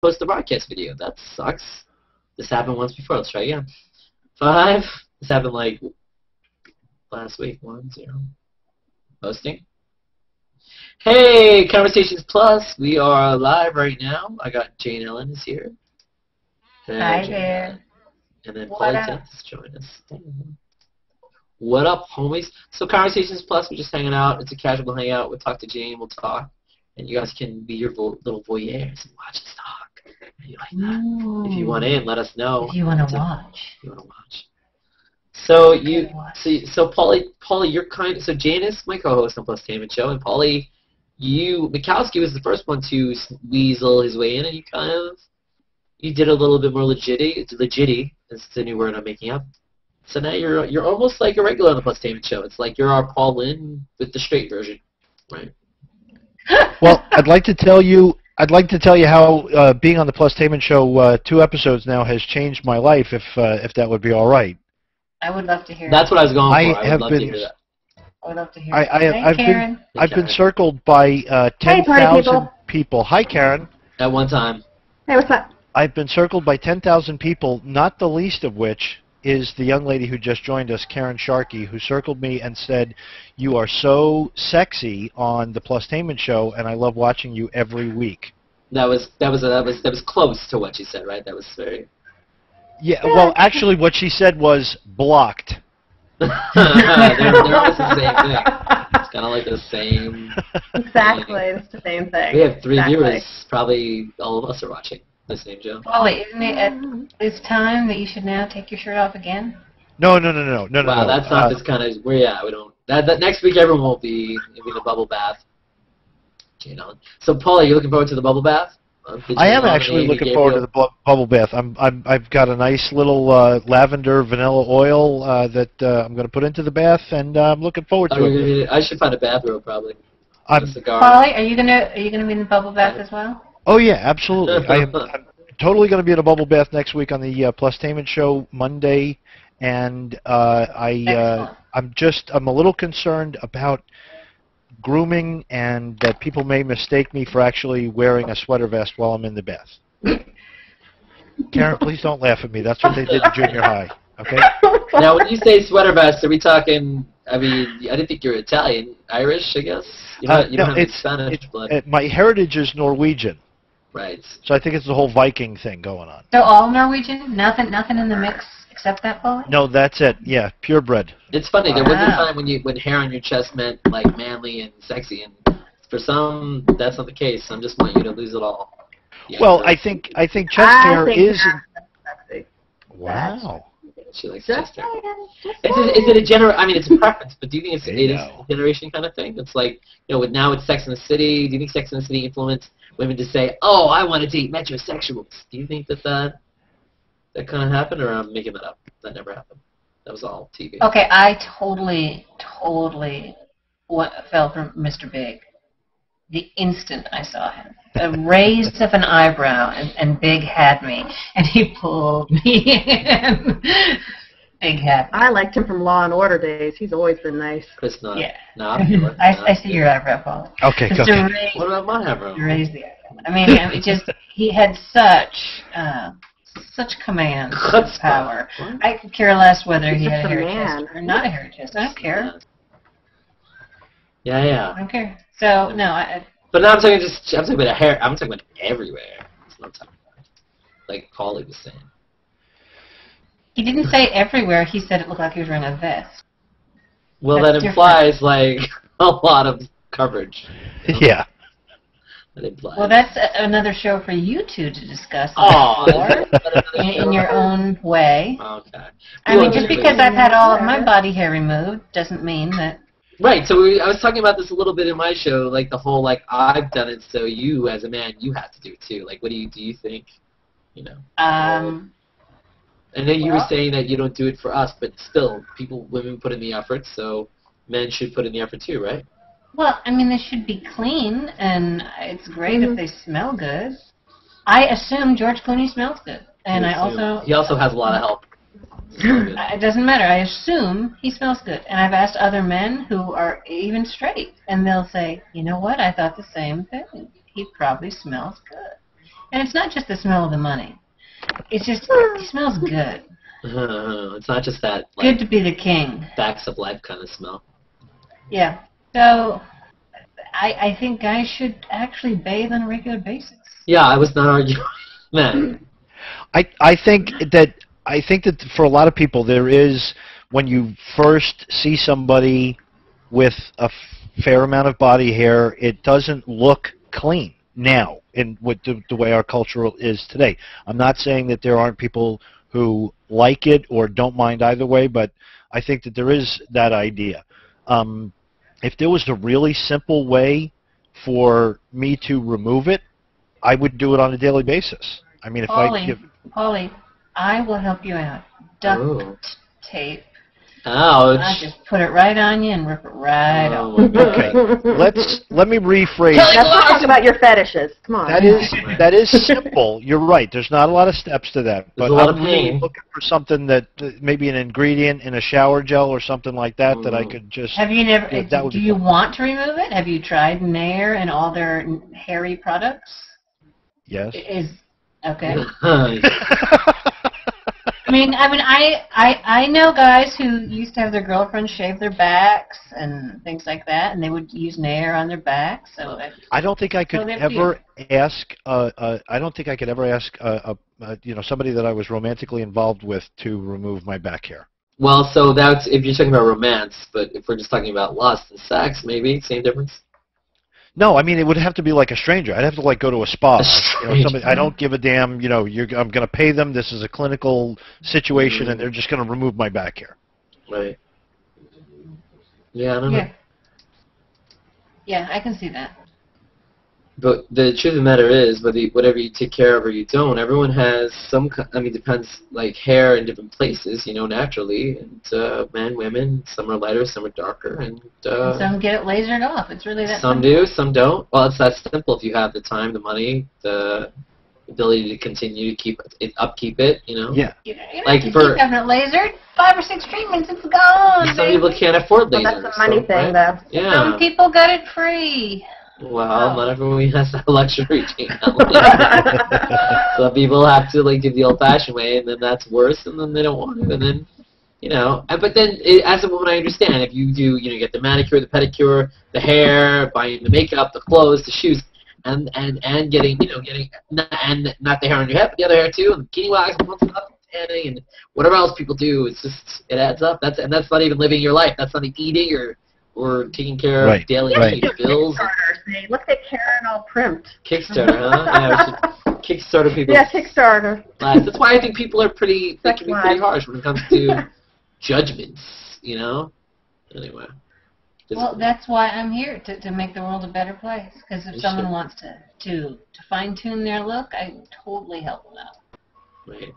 post the broadcast video. That sucks. This happened once before. Let's try again. 5. This happened like last week. 1, 0. Posting. Hey, Conversations Plus. We are live right now. I got Jane Ellen is here. Hi there. And then Paulie Tenth is joining us. What up, homies? So Conversations Plus, we're just hanging out. It's a casual hangout. We'll talk to Jane. We'll talk. And you guys can be your little voyeurs and watch us talk. You like that? Ooh. If you want in, let us know. If you want to watch. If you want to watch. So Paulie, you're kind of, so Jane is my co-host on PLUStainment Show, and Paulie, Mikowski was the first one to weasel his way in, and you did a little bit more legitty. That's the new word I'm making up. So now you're almost like a regular on the PLUStainment Show. It's like you're our Paul Lynn with the straight version, right? Well, I'd like to tell you how being on the PLUStainment Show 2 episodes now has changed my life. If that would be all right. I would love to hear. That's what I was going for. I would love to hear that. I would love to hear. I've been circled by 10,000 people. Hi, Karen. At one time. Hey, what's up? I've been circled by 10,000 people, not the least of which is the young lady who just joined us, Karen Sharkey, who circled me and said, "You are so sexy on the PLUStainment Show, and I love watching you every week." That was close to what she said, right? That was very. Yeah. Well, actually, what she said was blocked. they're almost the same thing. It's kind of like the same. Exactly, it's the same thing. We have 3 viewers. Probably all of us are watching the same show. Paulie, isn't it it's time that you should now take your shirt off again? No. Wow, that's not this kind of. We don't. That next week everyone will be in the bubble bath. You know. So Paulie, you looking forward to the bubble bath? I am actually looking forward to the bubble bath. I've got a nice little lavender vanilla oil that I'm going to put into the bath, and I'm looking forward to it. I should find a bathrobe probably. Paulie, are you gonna be in the bubble bath as well? Oh yeah, absolutely. I'm totally going to be in a bubble bath next week on the PLUStainment Show Monday, and I'm a little concerned about grooming and that people may mistake me for actually wearing a sweater vest while I'm in the bath. Karen, please don't laugh at me. That's what they did in junior high. Okay. Now, when you say sweater vest, are we talking? I mean, I didn't think you're Italian, Irish, I guess. You don't have Spanish blood. My heritage is Norwegian. Right. So I think it's the whole Viking thing going on. So all Norwegian? Nothing in the mix except that, Paulie? No, that's it. Yeah, purebred. It's funny. There was a time when hair on your chest meant like manly and sexy, and for some that's not the case. I just want you to lose it all. Yeah, well, I think chest hair is. Wow. She likes chest hair. Is it a I mean, it's a preference, but do you think it's a generation kind of thing? It's like, now it's Sex and the City. Do you think Sex and the City influenced women to say, "Oh, I want to date metrosexuals"? Do you think that kind of happened, or I'm making that up? That never happened. That was all TV. Okay, I totally fell for Mr. Big the instant I saw him. A raise of an eyebrow, and Big had me, and he pulled me in. Big had me. I liked him from Law and Order days. He's always been nice. Chris, not. Yeah. No, I see your eyebrow, Paul. Okay, go ahead. What about my eyebrow? Raise the eyebrow. I mean, he had such command of power. I could care less whether he had a hairy chest or not a hairy chest. I don't care. Yeah. I don't care. So no, But now I'm talking about hair. I'm talking about everywhere. It's not talking about like Paulie was saying. He didn't say everywhere. He said it looked like he was wearing a vest. Well, that implies like a lot of coverage. Yeah. That implies. Well, that's another show for you two to discuss. In your own way. Okay. I mean, just because I've had all of my body hair removed doesn't mean that. Right. So I was talking about this a little bit in my show, like the whole I've done it, so you as a man you have to do it too. Like, what do you think? And then you were saying that you don't do it for us, but still, women put in the effort, so men should put in the effort too, right? Well, I mean, they should be clean, and it's great if they smell good. I assume George Clooney smells good, and he also has a lot of help. It doesn't matter. I assume he smells good, and I've asked other men who are even straight, and they'll say, "You know what? I thought the same thing. He probably smells good." And it's not just the smell of the money. It's just, it smells good. It's not just that, like, Good to be the king. facts of life kind of smell. Yeah. So, I think guys should actually bathe on a regular basis. Yeah, I was not arguing that. I think that for a lot of people there is, when you first see somebody with a fair amount of body hair, it doesn't look clean now in with the way our culture is today. I'm not saying that there aren't people who like it or don't mind either way, but I think that there is that idea. If there was a really simple way for me to remove it, I would do it on a daily basis. I mean, if Paulie, I will help you out. Duct tape. Ouch. I'll just put it right on you and rip it right off. Okay, let me rephrase. Let's talk about your fetishes. Come on. That is simple. You're right. There's not a lot of steps to that. There's But a lot of I'm really pain. looking for something that maybe an ingredient in a shower gel or something like that that I could just. Have you never? Yeah, that would do be you fun. want to remove it? Have you tried Nair and all their hairy products? Yes. Okay. I know guys who used to have their girlfriends shave their backs and things like that, and they would use Nair on their backs. So I don't think I could Totally up to ever ask. I don't think I could ever ask. Somebody that I was romantically involved with to remove my back hair. Well, so that's if you're talking about romance, but if we're just talking about lust and sex, maybe same difference. No, I mean it would have to be like a stranger. I'd have to like go to a spa. Somebody, I don't give a damn. I'm going to pay them. This is a clinical situation, and they're just going to remove my back hair. Right. Yeah, I don't know. Yeah, I can see that. But the truth of the matter is, whatever you take care of or you don't, everyone has some. Depends, like hair in different places, naturally. And men, women, some are lighter, some are darker, and some get it lasered off. It's really that. Some do, some don't. Well, it's that simple if you have the time, the money, the ability to continue to upkeep it. Yeah. You don't Like have to keep having it lasered. 5 or 6 treatments, it's gone. Some people can't afford lasers. Well, that's a money thing, right? though. Yeah. Some people got it free. Well, not everyone has that luxury, Jane Ellen. Some people have to do the old-fashioned way, and then that's worse, and then they don't want to, and then, But then, as a woman, I understand if you do, you get the manicure, the pedicure, the hair, buying the makeup, the clothes, the shoes, and getting, and not the hair on your head, but the other hair too, and the bikini wax, and all that stuff, tanning, and whatever else people do. It's just it adds up. That's not even living your life. That's not eating or taking care of daily bills. Say, look at Karen all primped. Kickstarter, huh? Yeah, we should Kickstarter people. Yeah, Kickstarter. That's why I think people are they can be pretty harsh when it comes to judgments, Anyway. Well, that's why I'm here, to make the world a better place. Because if someone wants to fine-tune their look, I totally help them out. Right.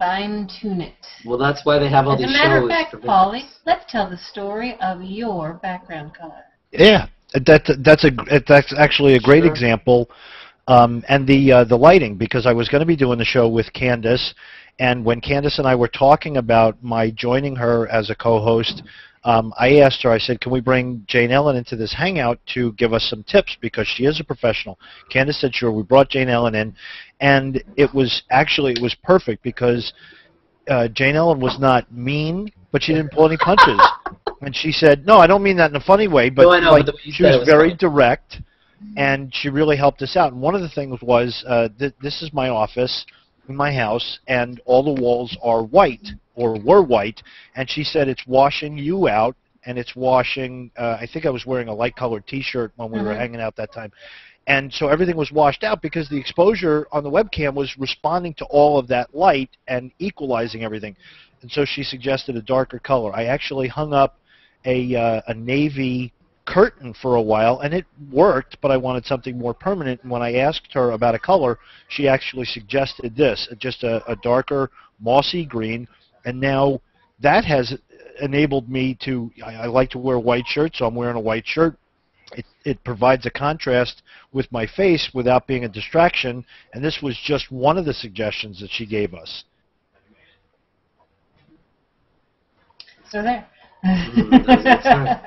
fine-tune it. Well, that's why they have all these shows. As a matter of fact, Paulie, let's tell the story of your background color. Yeah, that's actually a great example. And the lighting, because I was going to be doing the show with Candace, and when Candace and I were talking about my joining her as a co-host, I asked her, I said, can we bring Jane Ellen into this hangout to give us some tips, because she is a professional. Candace said, sure. We brought Jane Ellen in, and it was perfect, because Jane Ellen was not mean, but she didn't pull any punches. And she said, no, I don't mean that in a funny way, but, no, I know, but she was very direct, and she really helped us out. And one of the things was, this is my office in my house, and all the walls are white, or were white, and she said it's washing you out, and it's washing, I think I was wearing a light-colored T-shirt when we were hanging out that time. And so everything was washed out because the exposure on the webcam was responding to all of that light and equalizing everything. And so she suggested a darker color. I actually hung up a navy curtain for a while, and it worked, but I wanted something more permanent. And when I asked her about a color, she actually suggested this, just a darker mossy green. And now that has enabled me to, I like to wear white shirts, so I'm wearing a white shirt. It provides a contrast with my face without being a distraction, and this was just one of the suggestions that she gave us. So there. That's right.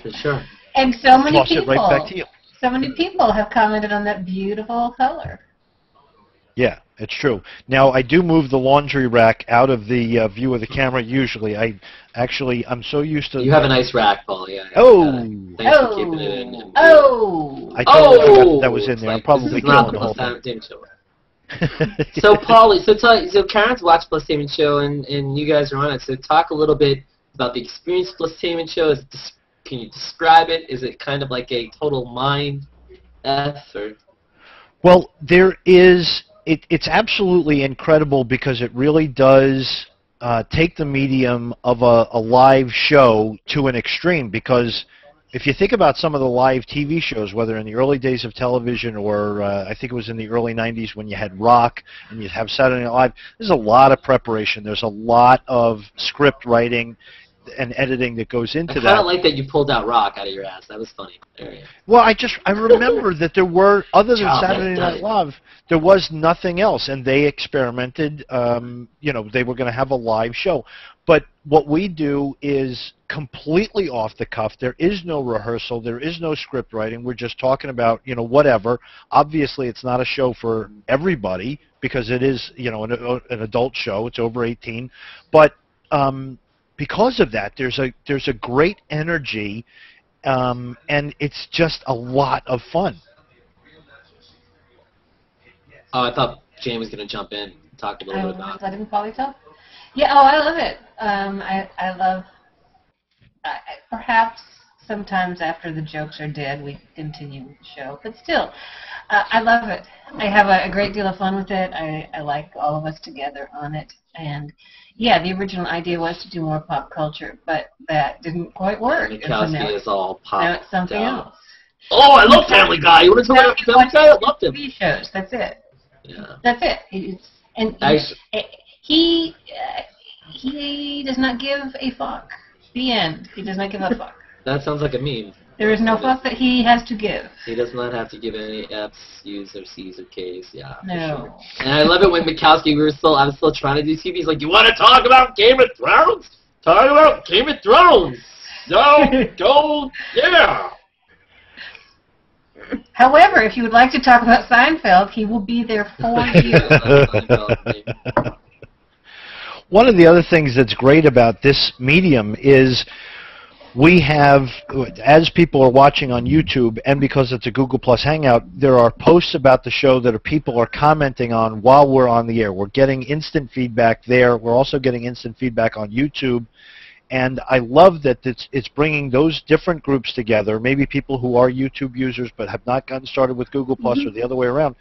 For sure. And so many Toss people, it right back to you. so many people have commented on that beautiful color. Yeah, it's true. Now, I do move the laundry rack out of the view of the camera usually. I'm so used to... You have a nice rack, Paul. Yeah. Oh! Thanks for keeping it in. I totally forgot that was in there. I'm probably killing the whole thing. So, Paulie, so Karen's watched PLUStainment Show, and you guys are on it. So, talk a little bit about the experience of PLUStainment Show. Can you describe it? Is it kind of like a total mind F? Or? Well, there is... It's absolutely incredible because it really does take the medium of a live show to an extreme, because if you think about some of the live TV shows, whether in the early days of television or I think it was in the early 90s when you had Rock and you'd have Saturday Night Live, there's a lot of preparation. There's a lot of script writing and editing that goes into that. I kind of like that you pulled out Rock out of your ass. That was funny. Well, I remember that there were, other than Saturday Night Live, there was nothing else, and they experimented. You know, they were going to have a live show. But what we do is completely off the cuff. There is no rehearsal. There is no script writing. We're just talking about, you know, whatever. Obviously, it's not a show for everybody because it is, you know, an adult show. It's over 18. But because of that, there's a great energy, and it's just a lot of fun. Oh, I thought Jane was going to jump in and talk a little bit about it. Letting Paulie talk? Yeah, I love it. I love, perhaps sometimes after the jokes are dead, we continue the show. But still, I love it. I have a great deal of fun with it. I like all of us together on it. And, yeah, the original idea was to do more pop culture, but that didn't quite work. Mikowski is all pop. Now it's something else. Oh, I love Family Guy. You want to talk about Family Guy? I loved him. TV shows. That's it. Yeah. That's it. He does not give a fuck. The end. He does not give a fuck. That sounds like a meme. There is no fuck that he has to give. He does not have to give any F's, U's, or C's, or K's. Yeah. No. Sure. And I love it when Mikowski, I was still trying to do TV. He's like, "You want to talk about Game of Thrones? Talk about Game of Thrones. Go, yeah." However, if you would like to talk about Seinfeld, he will be there for you. One of the other things that's great about this medium is we have, as people are watching on YouTube, and because it's a Google Plus Hangout, there are posts about the show that people are commenting on while we're on the air. We're getting instant feedback there. We're also getting instant feedback on YouTube. And I love that it's bringing those different groups together, maybe people who are YouTube users but have not gotten started with Google Plus or the other way around.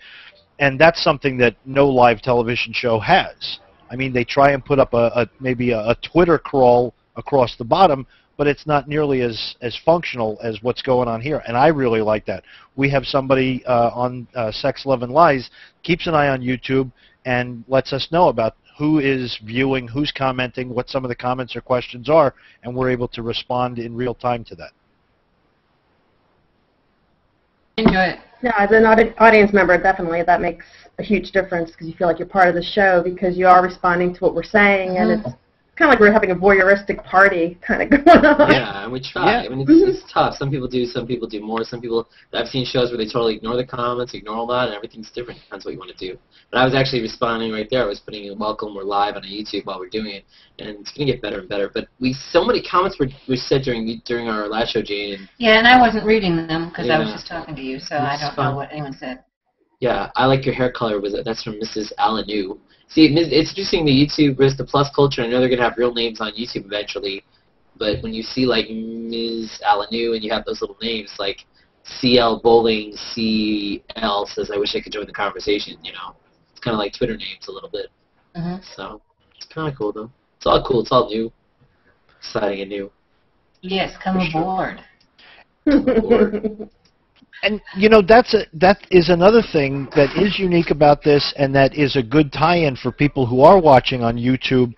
And that's something that no live television show has. I mean, they try and put up maybe a Twitter crawl across the bottom, but it's not nearly as functional as what's going on here. And I really like that. We have somebody on Sex, Love, and Lies, keeps an eye on YouTube and lets us know about who is viewing, who's commenting, what some of the comments or questions are, and we're able to respond in real time to that. Enjoy it. Yeah, as an audience member, definitely that makes a huge difference because you feel like you're part of the show because you are responding to what we're saying, and it's kind of like we're having a voyeuristic party kind of going on. Yeah, and we try. Yeah. I mean, it's tough. Some people do more. Some people, I've seen shows where they totally ignore the comments, ignore all that, and everything's different. Depends what you want to do. But I was actually responding right there. I was putting in welcome, we're live on YouTube while we're doing it, and it's going to get better and better. But so many comments were said during our last show, Jane. And yeah, and I wasn't reading them because I was just talking to you, so I don't know what anyone said. Yeah, I like your hair color. That's from Mrs. Alanu. See, it's interesting the YouTube versus the plus culture. I know they're going to have real names on YouTube eventually, but when you see like Ms. Alanu and you have those little names like CL Bowling, CL says, "I wish I could join the conversation," you know. It's kind of like Twitter names a little bit. So it's kind of cool, though. It's all cool. It's all new. Exciting and new. Yes, come aboard. Come aboard. And, you know, that is another thing that is unique about this, and that is a good tie-in for people who are watching on YouTube.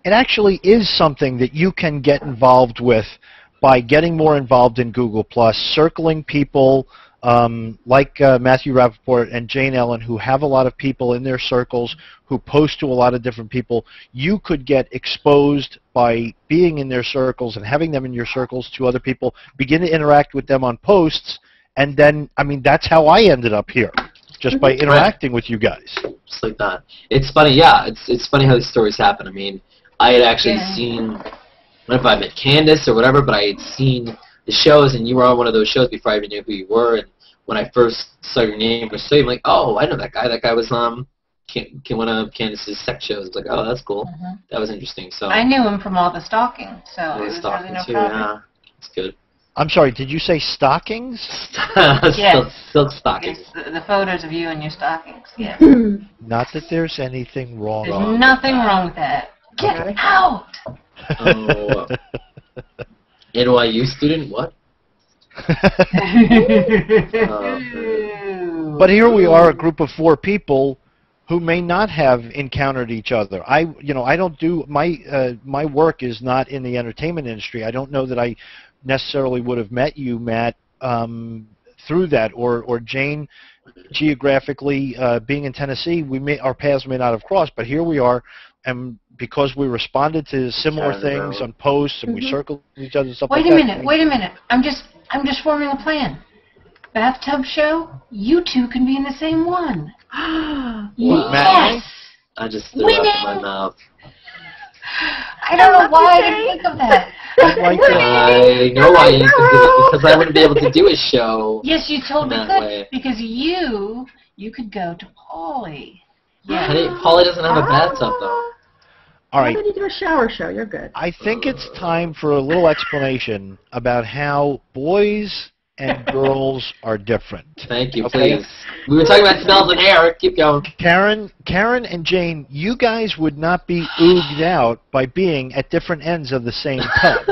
It actually is something that you can get involved with by getting more involved in Google+, circling people like Matthew Rappaport and Jane Ellen, who have a lot of people in their circles, who post to a lot of different people. You could get exposed by being in their circles and having them in your circles to other people, begin to interact with them on posts. And then, I mean, that's how I ended up here. just by interacting with you guys. Just like that. It's funny, yeah. It's funny how these stories happen. I mean, I had actually seen, I don't know if I met Candace or whatever, but I had seen the shows, and you were on one of those shows before I even knew who you were. And when I first saw your name, I'm like, oh, I know that guy. That guy was one of Candace's sex shows. I was like, oh, that's cool. That was interesting. So I knew him from all the stalking, so it was stalking really no too, problem. yeah. It's good. I'm sorry, did you say stockings? Yes. Silk stockings. It's the photos of you in your stockings, yes. Not that there's anything wrong. There's nothing wrong with that. Get out! Oh. NYU student? What? But here we are, a group of 4 people who may not have encountered each other. I don't do my work is not in the entertainment industry. I don't know that I necessarily would have met you, Matt, through that, or Jane. Geographically, being in Tennessee, our paths may not have crossed, but here we are, and because we responded to similar things on posts and we circled each other and stuff like that. Wait a minute. I'm just forming a plan. Bathtub show, you two can be in the same one. Yes! I just threw it out of my mouth. I don't know why I didn't think of that. I know why you didn't think of it, because I wouldn't be able to do a show. Yes, you told me that could, way. because you could go to Paulie. Yeah. Paulie doesn't have a bathtub, though. All right. Why don't you do a shower show? You're good. I think it's time for a little explanation about how boys and girls are different. Thank you, please. We were talking about smells and hair. Keep going. Karen and Jane, you guys would not be ooged out by being at different ends of the same tub.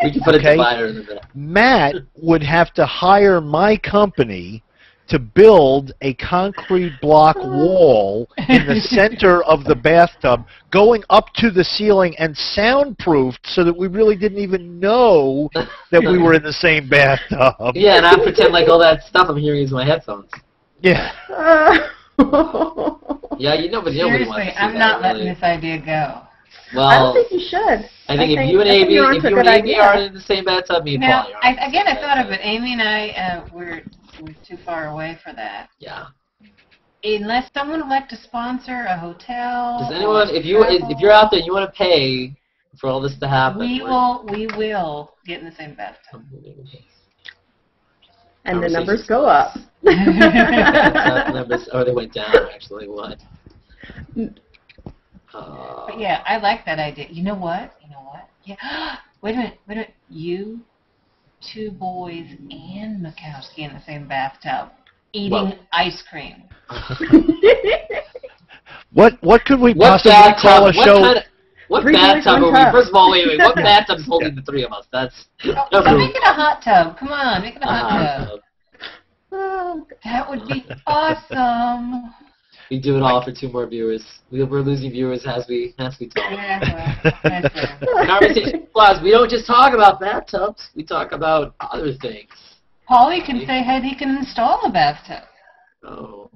We can put a divider in the middle. Matt would have to hire my company to build a concrete block wall in the center of the bathtub, going up to the ceiling and soundproofed so that we really didn't even know that we were in the same bathtub. Yeah, and I pretend like all that stuff I'm hearing is my headphones. Yeah. Yeah, you know, but nobody wants to see I'm not letting this idea go. Well, I don't think you should. I think if you and Amy are in the same bathtub, me and Now, Paulie are. again, I thought of it. Amy and I, we're too far away for that. Yeah. Unless someone would like to sponsor a hotel. Does anyone, if you're out there and you want to pay for all this to happen, we will get in the same bathtub. And the numbers go up. Numbers, they went down, actually. What? But yeah, I like that idea. You know what? Yeah. Wait a minute. You, 2 boys, and Mikowski in the same bathtub, eating ice cream. What could we possibly call a show? What bathtub are we? First of all, wait. What bathtub is holding the 3 of us? That's. Make it a hot tub. Come on, make it a hot tub. That would be awesome. We do it all for 2 more viewers. We're losing viewers as we talk. Yeah, well, that's Conversation Plus. We don't just talk about bathtubs. We talk about other things. Paulie can say he can install a bathtub. Oh.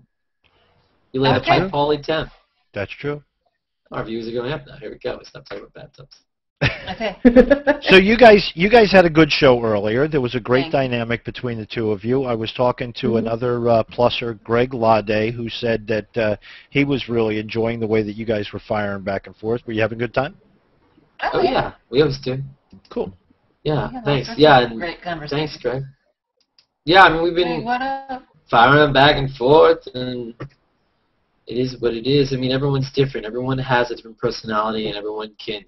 You let it by Paulie Tenth. That's true. Our views are going up now. Here we go. We stop talking about bathtubs. Okay. So you guys had a good show earlier. There was a great dynamic between the 2 of you. I was talking to another plusser, Greg Lade, who said that he was really enjoying the way that you guys were firing back and forth. Were you having a good time? Oh yeah, we always do. Cool. Yeah, thanks. Yeah, and great conversation. thanks, Greg. Yeah, I mean we've been what up? firing back and forth, and it is what it is. I mean everyone's different. Everyone has a different personality, and everyone can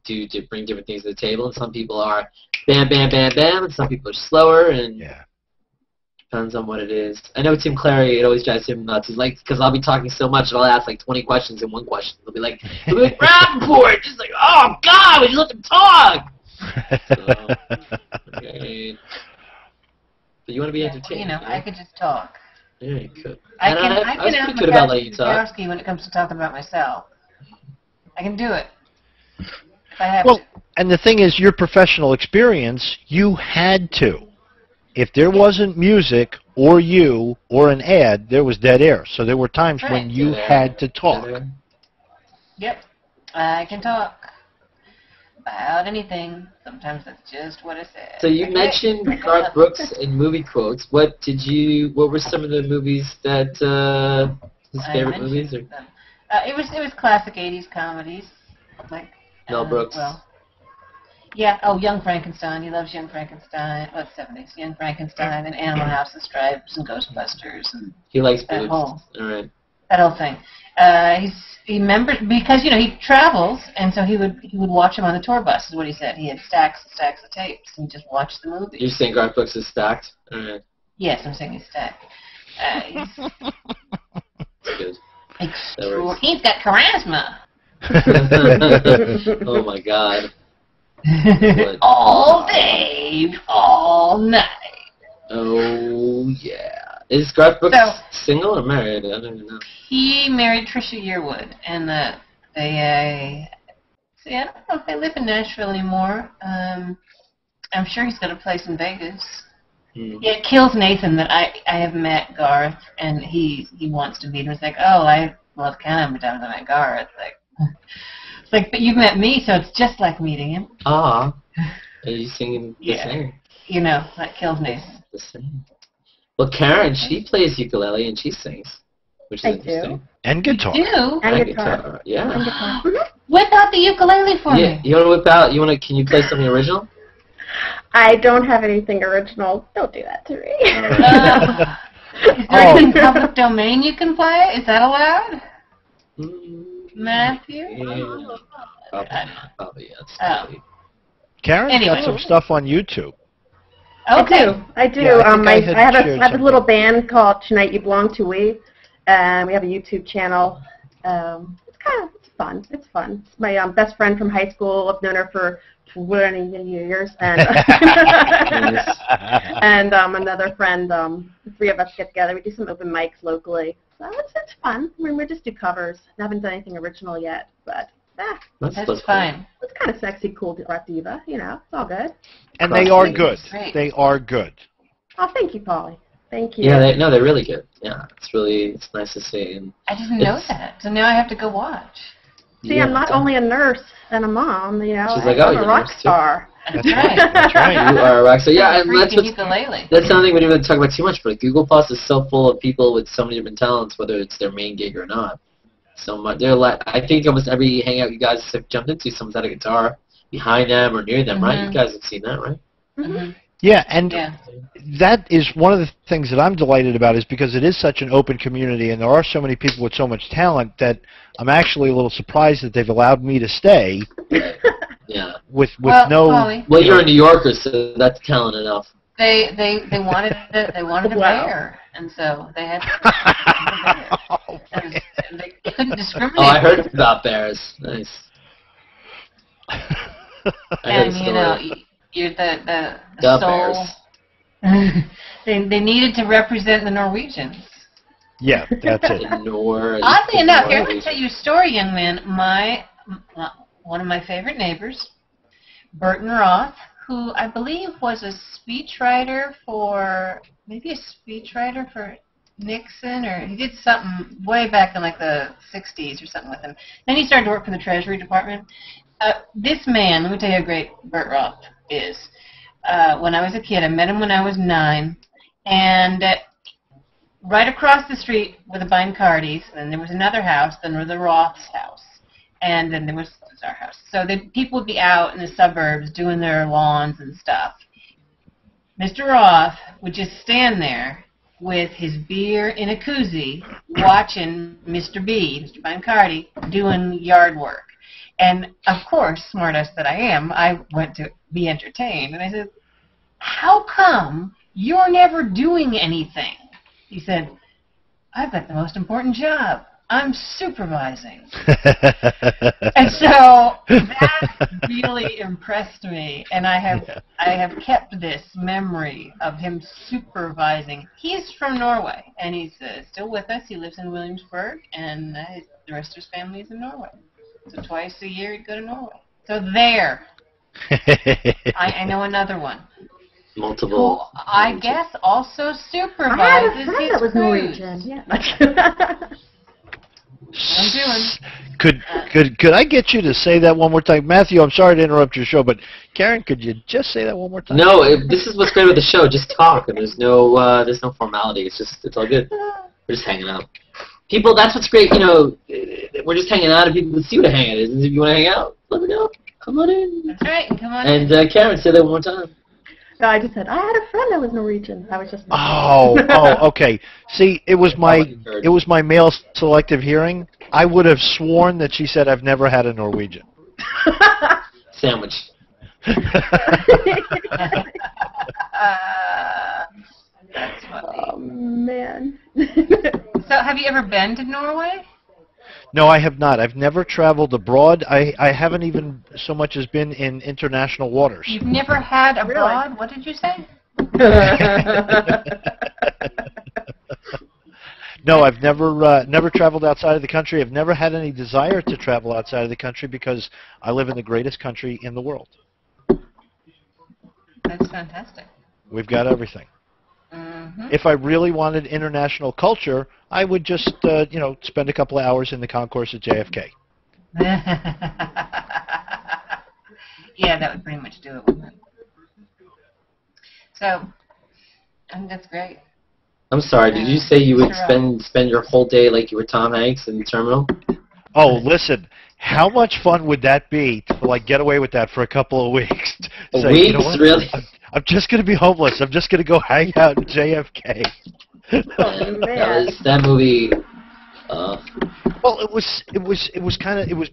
to bring different things to the table. And some people are bam, bam, bam, bam, and some people are slower, and depends on what it is. I know Tim Clary, it always drives him nuts. He's like, because I'll be talking so much, and I'll ask like 20 questions in one question. He'll be like, Rappaport! Just like, oh God, would you let them talk? So, okay. But you want to be entertained. You know, I could just talk. Yeah, you could. I was can pretty good about letting you talk. when it comes to talking about myself. I can do it. If I have Well, to. and the thing is, your professional experience, you had to. If there wasn't music or you or an ad, there was dead air. So there were times when you had to talk. Yep, I can talk. about anything. Sometimes that's just what I said. So you mentioned Garth Brooks and movie quotes. What were some of the movies that his favorite movies? Or? It was classic '80s comedies, like Mel Brooks. Well, yeah. Oh, Young Frankenstein. He loves Young Frankenstein. What '70s? Young Frankenstein and Animal House and Stripes and Ghostbusters and he likes that boobs. whole All right. That whole thing. He remembers because he travels, and so he would watch them on the tour bus. Is what he said. He had stacks and stacks of tapes and just watched the movies. You're saying Garth Brooks is stacked? All right. Yes, I'm saying he's stacked. That's good. He's got charisma. Oh my God. All day, all night. Oh yeah. Is Garth Brooks single or married? I don't even know. He married Trisha Yearwood, and I don't know if they live in Nashville anymore. I'm sure he's got a place in Vegas. Yeah, it kills Nathan that I have met Garth, and he wants to meet him. It's like, oh, I love Canada, but I haven't met Garth. It's like, but you've met me, so it's just like meeting him. Ah, are you singing the same? You know, that kills Nathan. The same. Well, Karen, she plays ukulele and she sings, which is interesting. And guitar. You do? And guitar. Yeah. And guitar. Whip out the ukulele for me. You want to whip out? Can you play something original? I don't have anything original. Don't do that to me. Is there anything public domain you can play? Is that allowed? Matthew? Yeah. Probably yes. Karen's got some stuff on YouTube. Okay. I do. Yeah, I have a little band called Tonight You Belong to We, and we have a YouTube channel. It's fun. It's fun. It's my best friend from high school. I've known her for 20 years, and and another friend. The three of us get together. We do some open mics locally, so it's fun. I mean, we just do covers. I haven't done anything original yet, but. That's fine. It's kind of sexy, cool rock diva, It's all good. And they are good. They are good. Oh, thank you, Paulie. Thank you. Yeah, they're really good. Yeah, it's nice to see. And I didn't know that, so now I have to go watch. See, I'm not only a nurse and a mom, She's like, I'm a rock star. That's right. That's right. You are a rock star. Yeah, and that's ukulele. That's something we didn't really talk about too much, but Google Plus is so full of people with so many different talents, whether it's their main gig or not. So much. I think almost every hangout you guys have jumped into, someone's had a guitar behind them or near them, right? You guys have seen that, right? Mm-hmm. Yeah, and that is one of the things that I'm delighted about is because it is such an open community and there are so many people with so much talent that I'm actually a little surprised that they've allowed me to stay. Yeah. With well, no. Paulie, well, you're a New Yorker, so that's talent enough. They wanted a bear, and so they had to they couldn't discriminate. Oh, I heard about bears. Nice. And you're the soul. Bears. they needed to represent the Norwegians. Yeah, that's it. Oddly enough, here, let me tell you a story, young man. One of my favorite neighbors, Burton Roth, who I believe was a speechwriter for Nixon, or he did something way back in like the 60s or something with him. Then he started to work for the Treasury Department. This man, let me tell you how great Burt Roth is. When I was a kid, I met him when I was 9, and right across the street were the Beincardies, and there was another house, then there was the Roth's house, and then there was our house. So the people would be out in the suburbs doing their lawns and stuff. Mr. Roth would just stand there with his beer in a koozie watching Mr. B, Mr. Beincardi, doing yard work. And, of course, smartass that I am, I went to be entertained. And I said, how come you're never doing anything? He said, I've got the most important job. I'm supervising. And so that really impressed me, and I have kept this memory of him supervising. He's from Norway, and he's still with us. He lives in Williamsburg, and the rest of his family is in Norway. So twice a year he'd go to Norway. So there. I know another one. Multiple. Who I guess also supervises his that was cruise. Norwegian. Yeah. Could I get you to say that one more time, Matthew? I'm sorry to interrupt your show, but Karen, could you just say that one more time? No, this is what's great about the show. Just talk, and there's no formality. It's all good. We're just hanging out. People, that's what's great. You know, we're just hanging out, and people can see what a hangout is. And if you want to hang out, let me know. Come on in. That's right. Come on in. in. And Karen, say that one more time. No, I just said I had a friend that was Norwegian. I was just. Oh, okay. See, it was my male selective hearing. I would have sworn that she said I've never had a Norwegian. Sandwich. That's funny. Oh man. So, have you ever been to Norway? No, I have not. I've never traveled abroad. I haven't even so much as been in international waters. You've never had abroad? Really? What did you say? No, I've never traveled outside of the country. I've never had any desire to travel outside of the country because I live in the greatest country in the world. That's fantastic. We've got everything. Mm-hmm. If I really wanted international culture, I would just, spend a couple of hours in the concourse at JFK. Yeah, that would pretty much do it, wouldn't it? So, I think that's great. I'm sorry. Did you say you would Sure. spend your whole day like you were Tom Hanks in the terminal? Oh, listen, how much fun would that be to get away with that for a couple of weeks? A week? You know what? Really? I'm just going to be homeless. I'm just going to go hang out in JFK. Oh man. That movie. Well, it was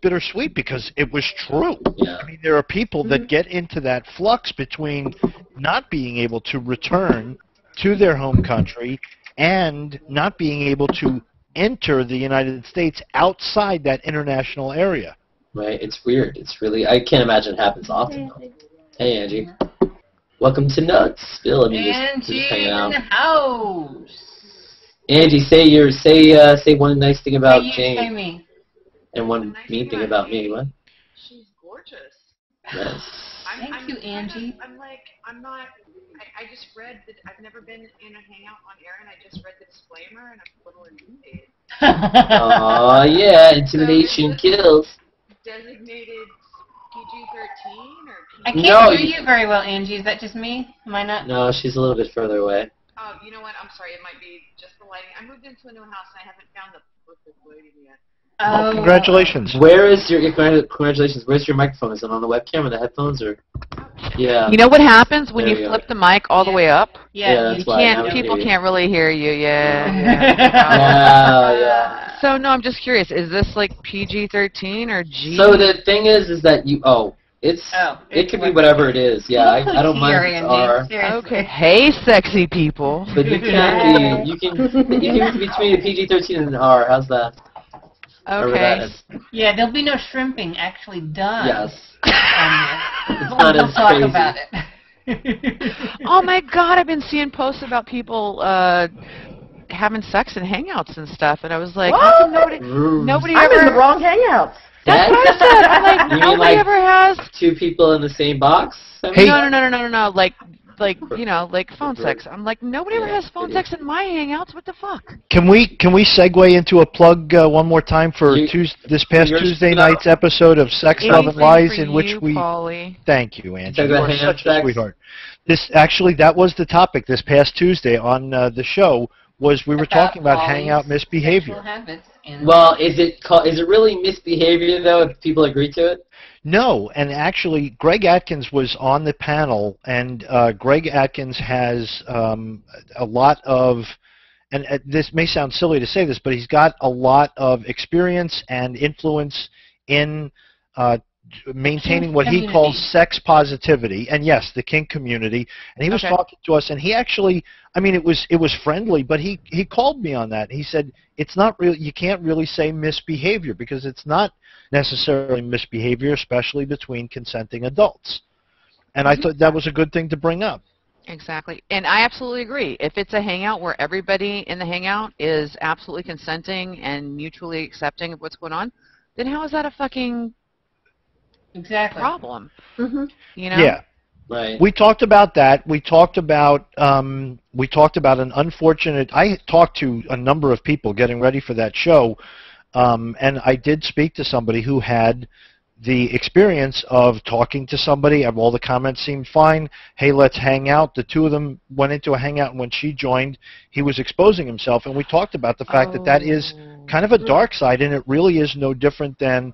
bittersweet because it was true. Yeah. I mean, there are people that get into that flux between not being able to return to their home country and not being able to enter the United States outside that international area. Right. It's weird. It's really. I can't imagine it happens often. Though. Hey, Angie. Welcome to Nutsville. I mean, Angie just hanging in out. the house. Angie, say one nice thing about Say Jane me. and one mean thing about me. What? She's gorgeous. Yes. Thank you, Angie. I just read that I've never been in a hangout on air, and I just read the disclaimer, and I'm a little intimidated. Aw, yeah, intimidation kills. Designated PG-13 or I PG? can't hear you very well, Angie. Is that just me? Am I not? No, she's a little bit further away. Oh, you know what? I'm sorry. It might be just the lighting. I moved into a new house, and I haven't found the perfect lighting yet. Oh, congratulations. Where is your congratulations? Where's your microphone? Is it on the webcam or the headphones or? Yeah. You know what happens when There you we flip the mic all the way up? Yeah, that's You why. Now can't. we People hear you. can't really hear you. Yeah. Yeah. So no, I'm just curious. Is this like PG-13 or G? So the thing is that it could be whatever it is. Yeah, I don't mind if it's R. Okay. Hey, sexy people. But you can be between a PG-13 and an R. How's that? Okay. Yeah, there'll be no shrimping actually done. Yes. It's not we'll as talk crazy. about it. Oh my God! I've been seeing posts about people having sex in hangouts and stuff, and I was like, how come nobody I'm ever? in the wrong hangouts. That's what I said. I'm like, You mean nobody like ever has. two people in the same box? Hey. No. Like phone sex. I'm like, nobody ever has phone sex in my hangouts. What the fuck? Can we segue into a plug one more time for this past Tuesday night's episode of Sex, Love, and Lies, in which we Paulie. Thank you, Angie. Talk You about are hangout such a sex? sweetheart. That was the topic this past Tuesday on the show. We were talking about Paulie's hangout sexual misbehavior. habits and Well, is it really misbehavior though if people agree to it? No, and actually, Greg Atkins was on the panel, and Greg Atkins has a lot of, and this may sound silly to say this, but he's got a lot of experience and influence in maintaining what he calls sex positivity, and yes, the kink community. And he was talking to us, and he actually, I mean, it was friendly, but he called me on that. He said it's not real. You can't really say misbehavior because it's not necessarily misbehavior, especially between consenting adults. And I thought that was a good thing to bring up. Exactly. And I absolutely agree. If it's a hangout where everybody in the hangout is absolutely consenting and mutually accepting of what's going on, then how is that a fucking problem? Mm-hmm. You know? Yeah. Right. We talked about that. We talked about an unfortunate. I talked to a number of people getting ready for that show And I did speak to somebody who had the experience of talking to somebody, and all the comments seemed fine. Hey, let's hang out. The two of them went into a hangout, and when she joined, he was exposing himself, and we talked about the fact that that is kind of a dark side, and it really is no different than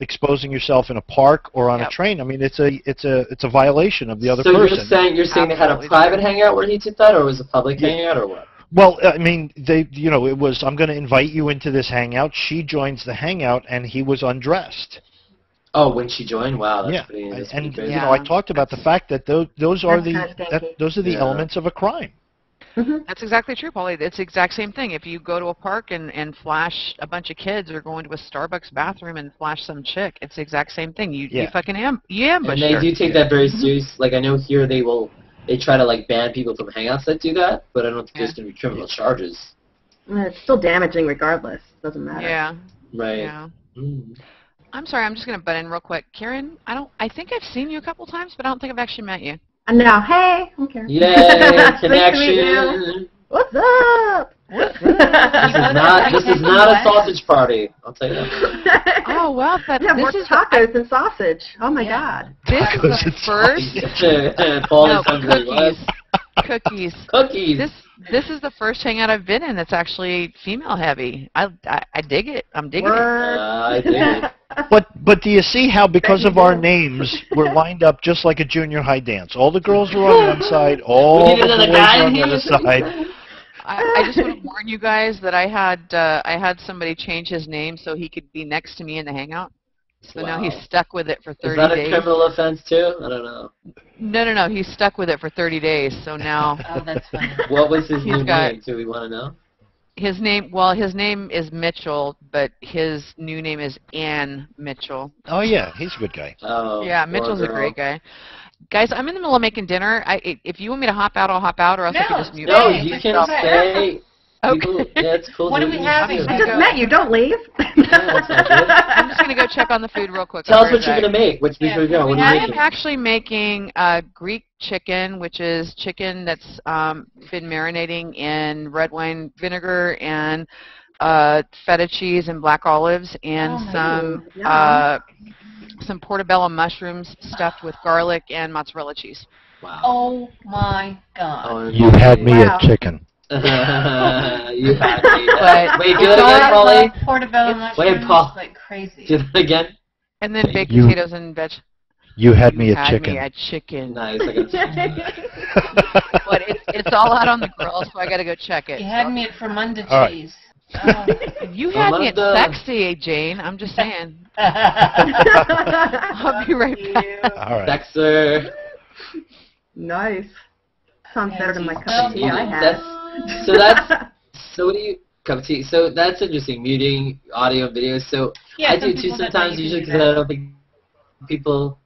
exposing yourself in a park or on a train. I mean, it's a violation of the other person. So you're saying they had a private hangout where he did that, or was it a public hangout, or what? Well, I mean, it was, I'm going to invite you into this hangout. She joins the hangout, and he was undressed. Oh, when she joined? Wow, that's pretty crazy. I talked about the fact that those are the elements of a crime. That's exactly true, Paulie. It's the exact same thing. If you go to a park and flash a bunch of kids, or go into a Starbucks bathroom and flash some chick, it's the exact same thing. You fucking ambush And they do take that very serious. Like, I know here they try to like ban people from hangouts that do that, but I don't think there's going to be criminal charges. It's still damaging regardless. Doesn't matter. Yeah. Right. Yeah. I'm sorry, I'm just going to butt in real quick. Karen, I think I've seen you a couple times, but I don't think I've actually met you. No, hey, I'm Karen. Yay, connection. What's up? This is not a sausage party. I'll tell you that. Oh well, more tacos than sausage. Oh my God. This is the first. Paul is hungry. Cookies. Cookies. This is the first hangout I've been in that's actually female heavy. I dig it. I'm digging it. I dig it. But do you see how, because of our names, we're lined up just like a junior high dance? All the girls are on one side, all the boys are on the other side. I just want to warn you guys that I had somebody change his name so he could be next to me in the hangout. So now he's stuck with it for 30 days. Is that a criminal offense too? I don't know. No. He's stuck with it for 30 days. So now. Oh, that's funny. What was his new name? Do we want to know? His name is Mitchell, but his new name is Ann Mitchell. Oh yeah, he's a good guy. Oh. Yeah, Mitchell's a great guy. Guys, I'm in the middle of making dinner. If you want me to hop out, I'll hop out, or else I can just mute. No, you can stay. Okay. Yeah, it's cool. What are we having? I just met you. Don't leave. I'm just going to go check on the food real quick. Tell us what you're going to make. Before we go, what are you making? I'm actually making Greek chicken, which is chicken that's been marinating in red wine vinegar and feta cheese and black olives, and some portobello mushrooms stuffed with garlic and mozzarella cheese. Wow. Oh my God. Oh, you had me at chicken. You had me. But wait, do it again, Paulie. Portobello mushrooms. Wait, Paul. Like crazy. Do it again. And then baked potatoes and veg. You had me at chicken. Me at chicken. Nice. I got But it's all out on the grill, so I got to go check it. You had me at Fremunda cheese. You had me at sexy, Jane. I'm just saying. I'll be right back. All right. Dexter. Nice. Sounds better than my cup of tea I had. So what do you cup of tea? So that's interesting. Muting audio and video. So I do too sometimes. Usually because I don't think people.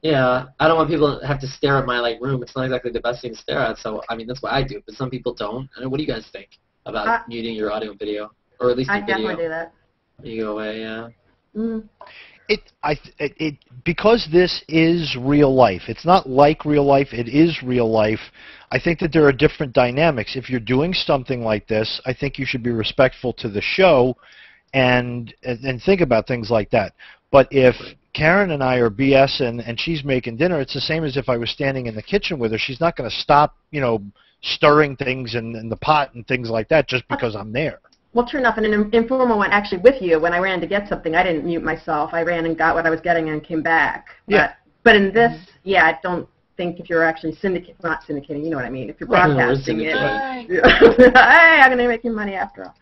Yeah, I don't want people to have to stare at my room. It's not exactly the best thing to stare at. So I mean that's what I do. But some people don't. I mean, what do you guys think about muting your audio and video, or at least your video? I definitely do that. You go away, yeah. Because this is real life. It's not like real life. It is real life. I think that there are different dynamics. If you're doing something like this, I think you should be respectful to the show and think about things like that. But if Karen and I are BSing and she's making dinner, it's the same as if I was standing in the kitchen with her. She's not going to stop, stirring things in the pot and things like that just because I'm there. Well, true enough, in an informal one, actually with you, when I ran to get something, I didn't mute myself. I ran and got what I was getting and came back. But in this, I don't think if you're actually not syndicating, you know what I mean. If you're broadcasting it, hey, I'm going to make you money after all.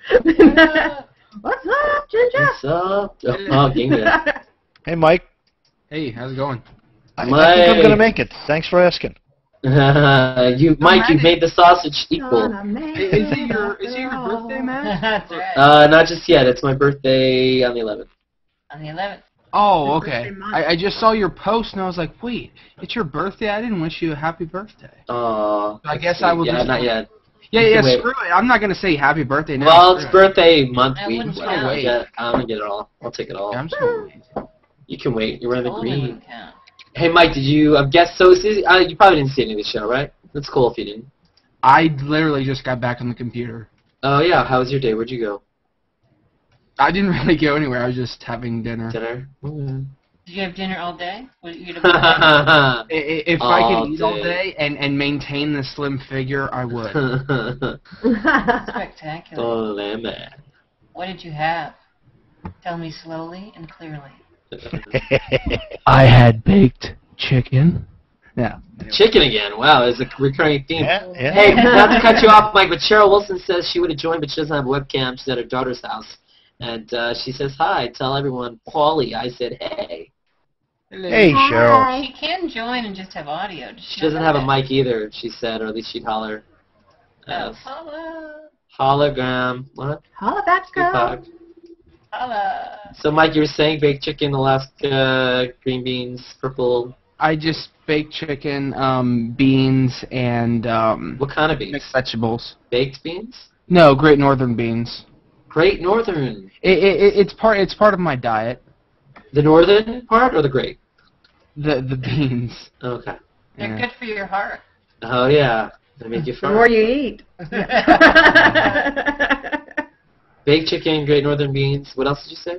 What's up, Ginger? What's up? Oh, Ginger. Hey, Mike. Hey, how's it going? I think I'm going to make it. Thanks for asking. Mike, you made the sausage equal. Is it your birthday, man? That's right. Not just yet. It's my birthday on the 11th. On the 11th. Oh, okay. I just saw your post and I was like, wait, it's your birthday? I didn't wish you a happy birthday. Oh. I guess I will. Yeah, not yet. Yeah, screw it. I'm not gonna say happy birthday now. Well, it's birthday month week. wouldn't I'm gonna get it all. I'll take it all. Yeah, I'm just gonna wait. You can wait. You're wearing the green. Count. Hey, Mike, did you guess? So you probably didn't see any of the show, right? That's cool if you didn't. I literally just got back on the computer. Oh yeah. How was your day? Where'd you go? I didn't really go anywhere. I was just having dinner. Dinner? Did you have dinner all day? What, you If I could eat all day and maintain the slim figure, I would. Spectacular. Oh, man. What did you have? Tell me slowly and clearly. I had baked chicken. Yeah. Chicken again. Wow, it's a recurring theme. Yeah. Hey, not to cut you off, Mike, but Cheryl Wilson says she would have joined, but she doesn't have a webcam. She's at her daughter's house. And she says, hi, tell everyone, Paulie. I said, hey. Hey, Cheryl. She can join and just have audio. She doesn't have a mic either, she said, or at least she'd holler. Holla. Hologram. What? Holla back, girl. Tupac. Holla. So, Mike, you were saying baked chicken, Alaska, green beans, purple. I just baked chicken, beans, and What kind of beans? mixed vegetables. Baked beans? No, Great Northern beans. Great Northern. It's part of my diet. The northern part or the great? The beans. Okay. They're Yeah. good for your heart. Oh, yeah. They make you The fart. more you eat. Baked chicken, Great Northern beans. What else did you say?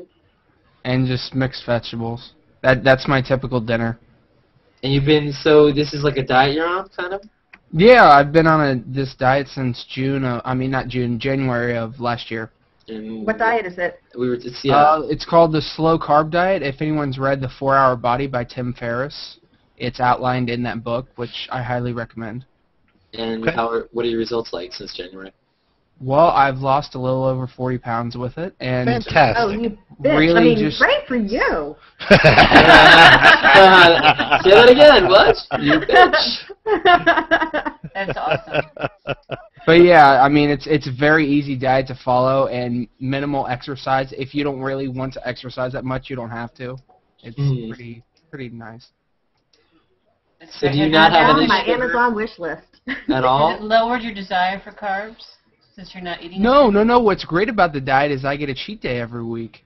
And just mixed vegetables. That's my typical dinner. And you've been, so this is like a diet you're on, kind of? Yeah, I've been on this diet since January of last year. And What diet is it? We were, It's called the Slow Carb Diet. If anyone's read The 4-Hour Body by Tim Ferriss, it's outlined in that book, which I highly recommend. And Okay. what are your results like since January? Well, I've lost a little over 40 pounds with it, and Fantastic. Oh, you bitch. Really I mean, just- great for you. Say that again, what? You bitch. That's awesome. But yeah, I mean, it's a very easy diet to follow and minimal exercise. If you don't really want to exercise that much, you don't have to. It's pretty nice. So do you not have Down any my sugar Amazon wish list. at Has it all? lowered your desire for carbs since you're not eating? No. What's great about the diet is I get a cheat day every week.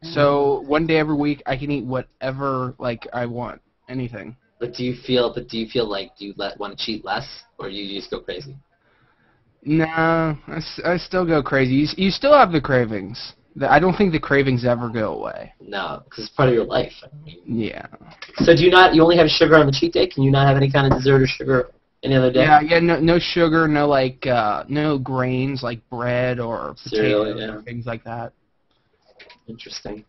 So one day every week I can eat whatever I want, anything. But do you feel like you want to cheat less, or you just go crazy? No, I still go crazy. You still have the cravings. I don't think the cravings ever go away. No, because it's part of your life. I mean. Yeah. So do you not? You only have sugar on the cheat day? Can you not have any kind of dessert or sugar any other day? Yeah. No sugar, no grains like bread or Cereal, potatoes yeah. or things like that. Interesting.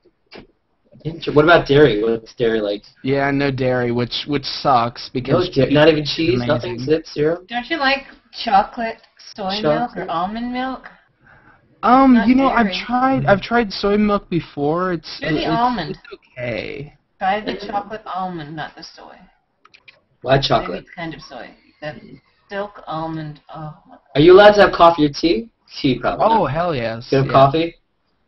What about dairy? What's dairy like? Yeah, no dairy, which sucks because Not even cheese, amazing. nothing, zero. Don't you like chocolate soy milk Chocolate? or almond milk? I've tried soy milk before. It's Do the almond. It's okay. Try the chocolate almond, not the soy. Why Maybe chocolate? it's kind of soy. That silk almond. Oh my God. Are you allowed to have coffee or tea? Tea, probably. Oh not. hell yes. You have yeah. coffee?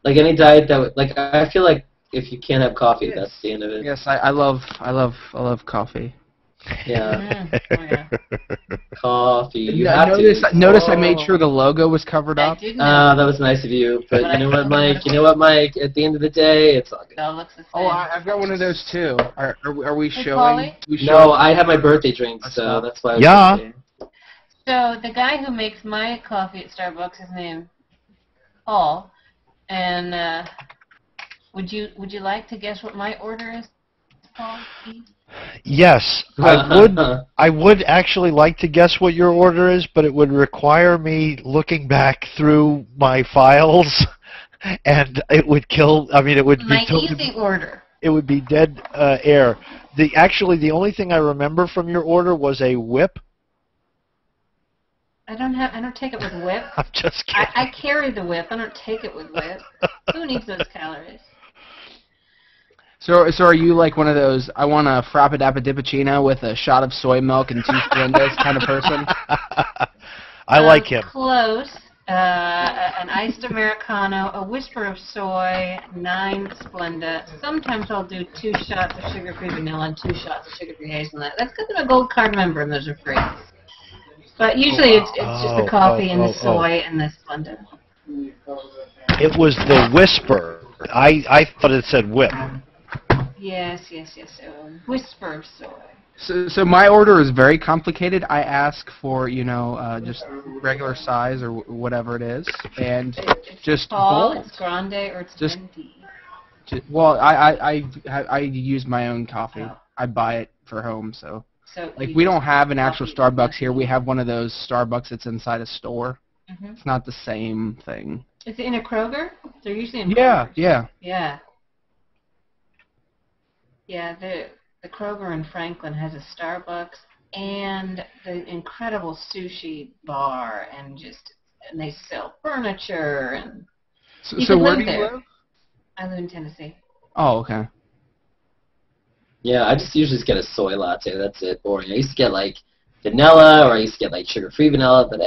Like any diet that would, I feel like if you can't have coffee, that's the end of it. Yes, I love coffee. Yeah, Oh, yeah. coffee. You have Notice to. I made sure the logo was covered I up. did know. That was nice of you. But But you know I what, don't know Mike? You know what, Mike? At the end of the day, it's all good. It all looks the same. Oh, I've got one of those too. Are we Hey, showing? Paulie? No, I had my birthday drink, so not- that's why I was Yeah. saying. So the guy who makes my coffee at Starbucks, his name Paul, and would you like to guess what my order is, Paul? Yes, I would actually like to guess what your order is, but it would require me looking back through my files, and it would kill. I mean, it would My be easy order. it would be dead air. The only thing I remember from your order was a whip. I don't take it with whip. I'm just kidding. I carry the whip. I don't take it with whip. Who needs those calories? So are you like one of those? I want a frappadappadippuccino with a shot of soy milk and 2 Splendas kind of person? I like him. Close. An iced Americano, a whisper of soy, 9 Splenda. Sometimes I'll do 2 shots of sugar-free vanilla and 2 shots of sugar-free hazelnut. That's because I'm a gold card member and those are free. But usually it's just the coffee and the soy and the Splenda. It was the whisper. I thought it said whip. Yes. Whisper of soy. So my order is very complicated. I ask for, you know, just regular size or whatever it is, and It's just tall, bold. it's grande, or it's Just- venti. Well, I use my own coffee. Oh. I buy it for home, so. So Like, you we just don't have an put actual coffee Starbucks here. We have one of those Starbucks that's inside a store. Mhm. It's not the same thing. Is it in a Kroger? They're usually in Yeah, Kroger. yeah. Yeah. Yeah, the Kroger in Franklin has a Starbucks and the incredible sushi bar, and they sell furniture, and So, You so could where live do you there. live? I live in Tennessee. Oh, okay. Yeah, I just usually just get a soy latte. That's it. Boring. I used to get like vanilla, or I used to get like sugar-free vanilla, but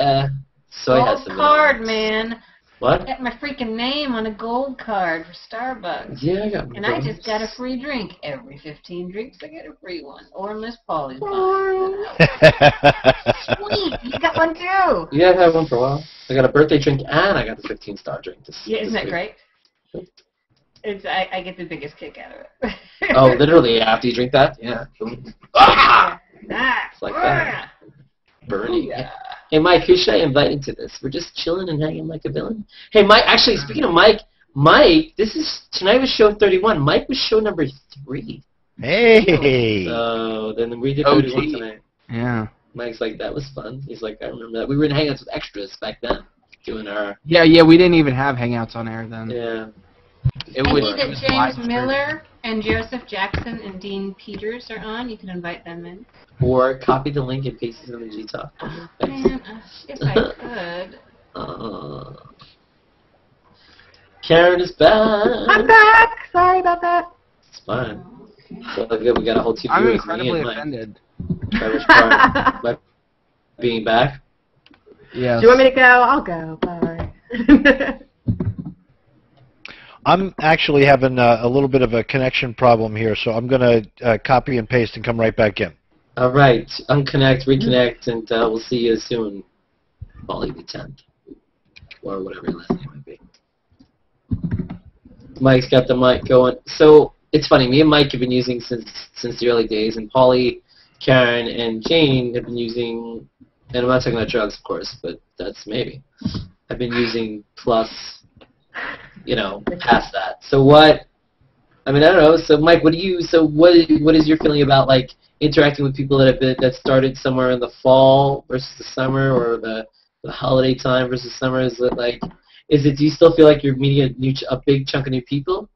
soy has Gold some. card, minerals. man. What? I got my freaking name on a gold card for Starbucks. Yeah, I got. And I just got a free drink. Every 15 drinks, I get a free one. Or unless Paulie's buying. Sweet, you got one too. Yeah, I've had one for a while. I got a birthday drink and I got the 15-star drink. Yeah, isn't that week. great? I get the biggest kick out of it. Oh, literally after you drink that? Yeah. Ah! It's like that. Burning. Yeah. Hey, Mike, who should I invite into this? We're just chilling and hanging like a villain. Hey, Mike, actually, speaking of Mike, tonight was show 31. Mike was show number 3. Hey. So then we did OG. 31 tonight. Yeah. Mike's like, that was fun. He's like, I remember that. We were in Hangouts with extras back then, doing our, Yeah, we didn't even have Hangouts on air then. yeah. It I was, see it that was James live stream. Miller and Joseph Jackson and Dean Peters are on. You can invite them in. Or copy the link and paste it in the G-Talk. Thanks. Man, if I could. Karen is back. I'm back. Sorry about that. It's fine. So good, we got a whole 2 I'm viewers, me incredibly and Mike. offended. Trevor's part by being back. Yes. Do you want me to go? I'll go. Bye. I'm actually having a little bit of a connection problem here, so I'm going to copy and paste and come right back in. All right, unconnect, reconnect, and we'll see you soon. Paulie Tenth, or whatever your last name might be. Mike's got the mic going. So it's funny. Me and Mike have been using since the early days, and Paulie, Karen, and Jane have been using. And I'm not talking about drugs, of course, but that's maybe. I've been using Plus. You know, past that. So what? I mean, I don't know. So Mike, what is your feeling about like interacting with people that started somewhere in the fall versus the summer, or the holiday time versus summer? Do you still feel like you're meeting a big chunk of new people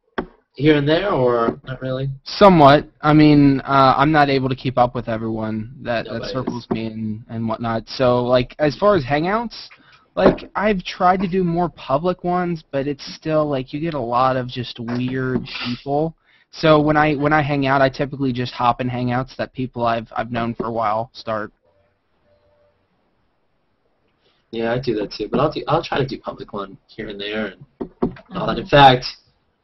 here and there, or not really? Somewhat. I mean, I'm not able to keep up with everyone that Nobody circles me and whatnot. So, like, as far as Hangouts, like, I've tried to do more public ones, but it's still, like, you get a lot of just weird people. So when I hang out, I typically just hop in Hangouts that people I've known for a while start. Yeah, I do that too, but I'll try to do public one here and there and all that. In fact,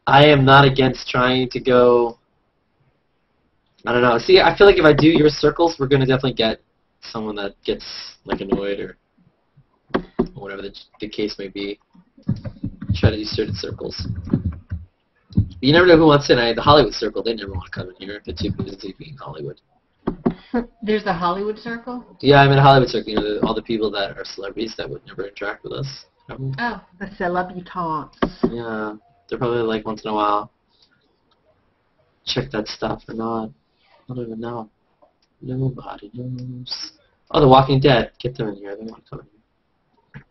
I am not against trying to go. I don't know. See, I feel like if I do your circles, we're gonna definitely get someone that gets like annoyed or whatever the case may be. Try to do certain circles. You never know who wants in. The Hollywood circle, they never want to come in here if they're too busy being Hollywood. There's the Hollywood Circle? Yeah, I'm in a Hollywood circle. You know, all the people that are celebrities that would never interact with us. Oh. The celebrities. Yeah, they're probably like once in a while. Check that stuff or not. I don't even know. Nobody knows. Oh, The Walking Dead. Get them in here. They want to come in here.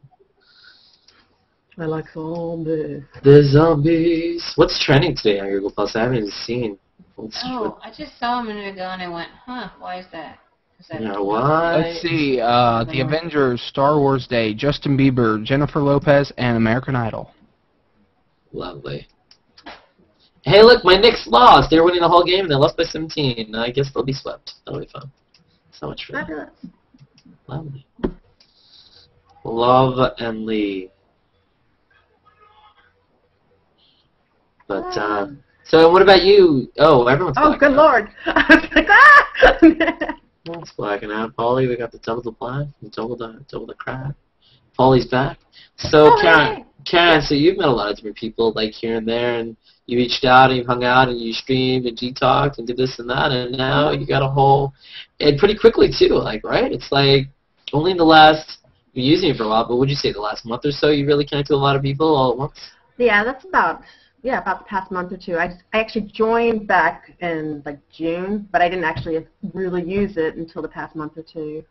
I like zombies. The zombies. What's trending today on Google Plus? I haven't even seen. I just saw a minute ago and I went, huh, why is that? Yeah, why? Let's see. The Avengers, Star Wars Day, Justin Bieber, Jennifer Lopez, and American Idol. Lovely. Hey, look, my Knicks lost. They were winning the whole game and they lost by 17. I guess they'll be swept. That'll be fun. So much fun. Fabulous. Lovely. Love and leave. But, so what about you? Oh, everyone's Oh, blacking good out. lord. I was like, ah! Everyone's blacking out. Paulie, we got the double the black, double the crap. Paulie's back. So, Oh, hey. Karen, so you've met a lot of different people, like here and there, and you reached out and you hung out and you streamed and G-talked and did this and that, and now you got a whole, and pretty quickly too, like, right? It's like only in the last, you're using it for a while, but would you say the last month or so you really connected with a lot of people all at once? Yeah, that's about the past month or two. I actually joined back in like June, but I didn't actually really use it until the past month or two.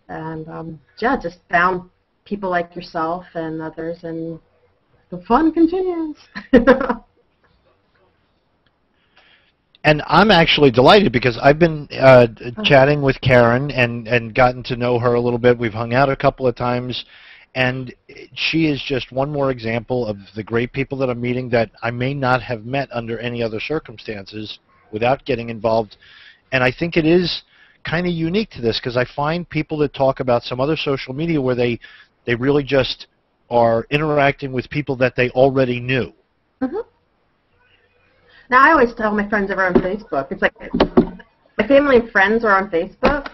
And yeah, just found people like yourself and others, and the fun continues. And I'm actually delighted because I've been chatting with Karen and gotten to know her a little bit. We've hung out a couple of times, and she is just one more example of the great people that I'm meeting that I may not have met under any other circumstances without getting involved. And I think it is kind of unique to this because I find people that talk about some other social media where they really just are interacting with people that they already knew. Mm-hmm. Now, I always tell my friends over on Facebook, it's like my family and friends are on Facebook,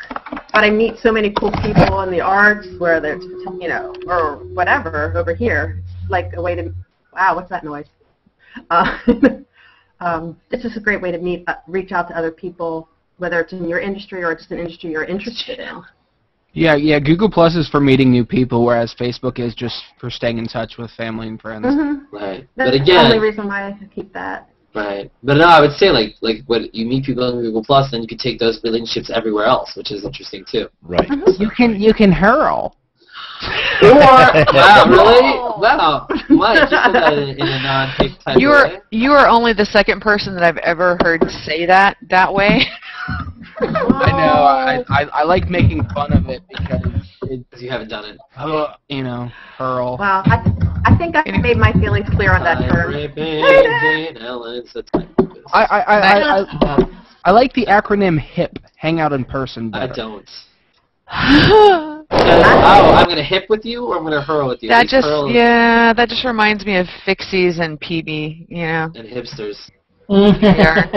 but I meet so many cool people in the arts, whether it's, you know, or whatever over here. It's like a way to, wow, what's that noise? It's just a great way to meet, reach out to other people, whether it's in your industry or just an industry you're interested in. Yeah, Google Plus is for meeting new people, whereas Facebook is just for staying in touch with family and friends. Mm-hmm. Right. That's But again, the only reason why I keep that. Right. But no, I would say like when you meet people on Google Plus, then you can take those relationships everywhere else, which is interesting too. Right. You can hurl. Or wow, really? Wow, Mike, you said that in a non-pick type of way. You are only the second person that I've ever heard say that way. I know. I like making fun of it because you haven't done it. You know, hurl. Wow, I think I made my feelings clear on that term. Jane Ellen, so I like the acronym HIP, Hang Out in Person, better. I don't. I'm gonna hip with you, or I'm gonna hurl with you. That just reminds me of fixies and PB, you know. And hipsters. Yeah.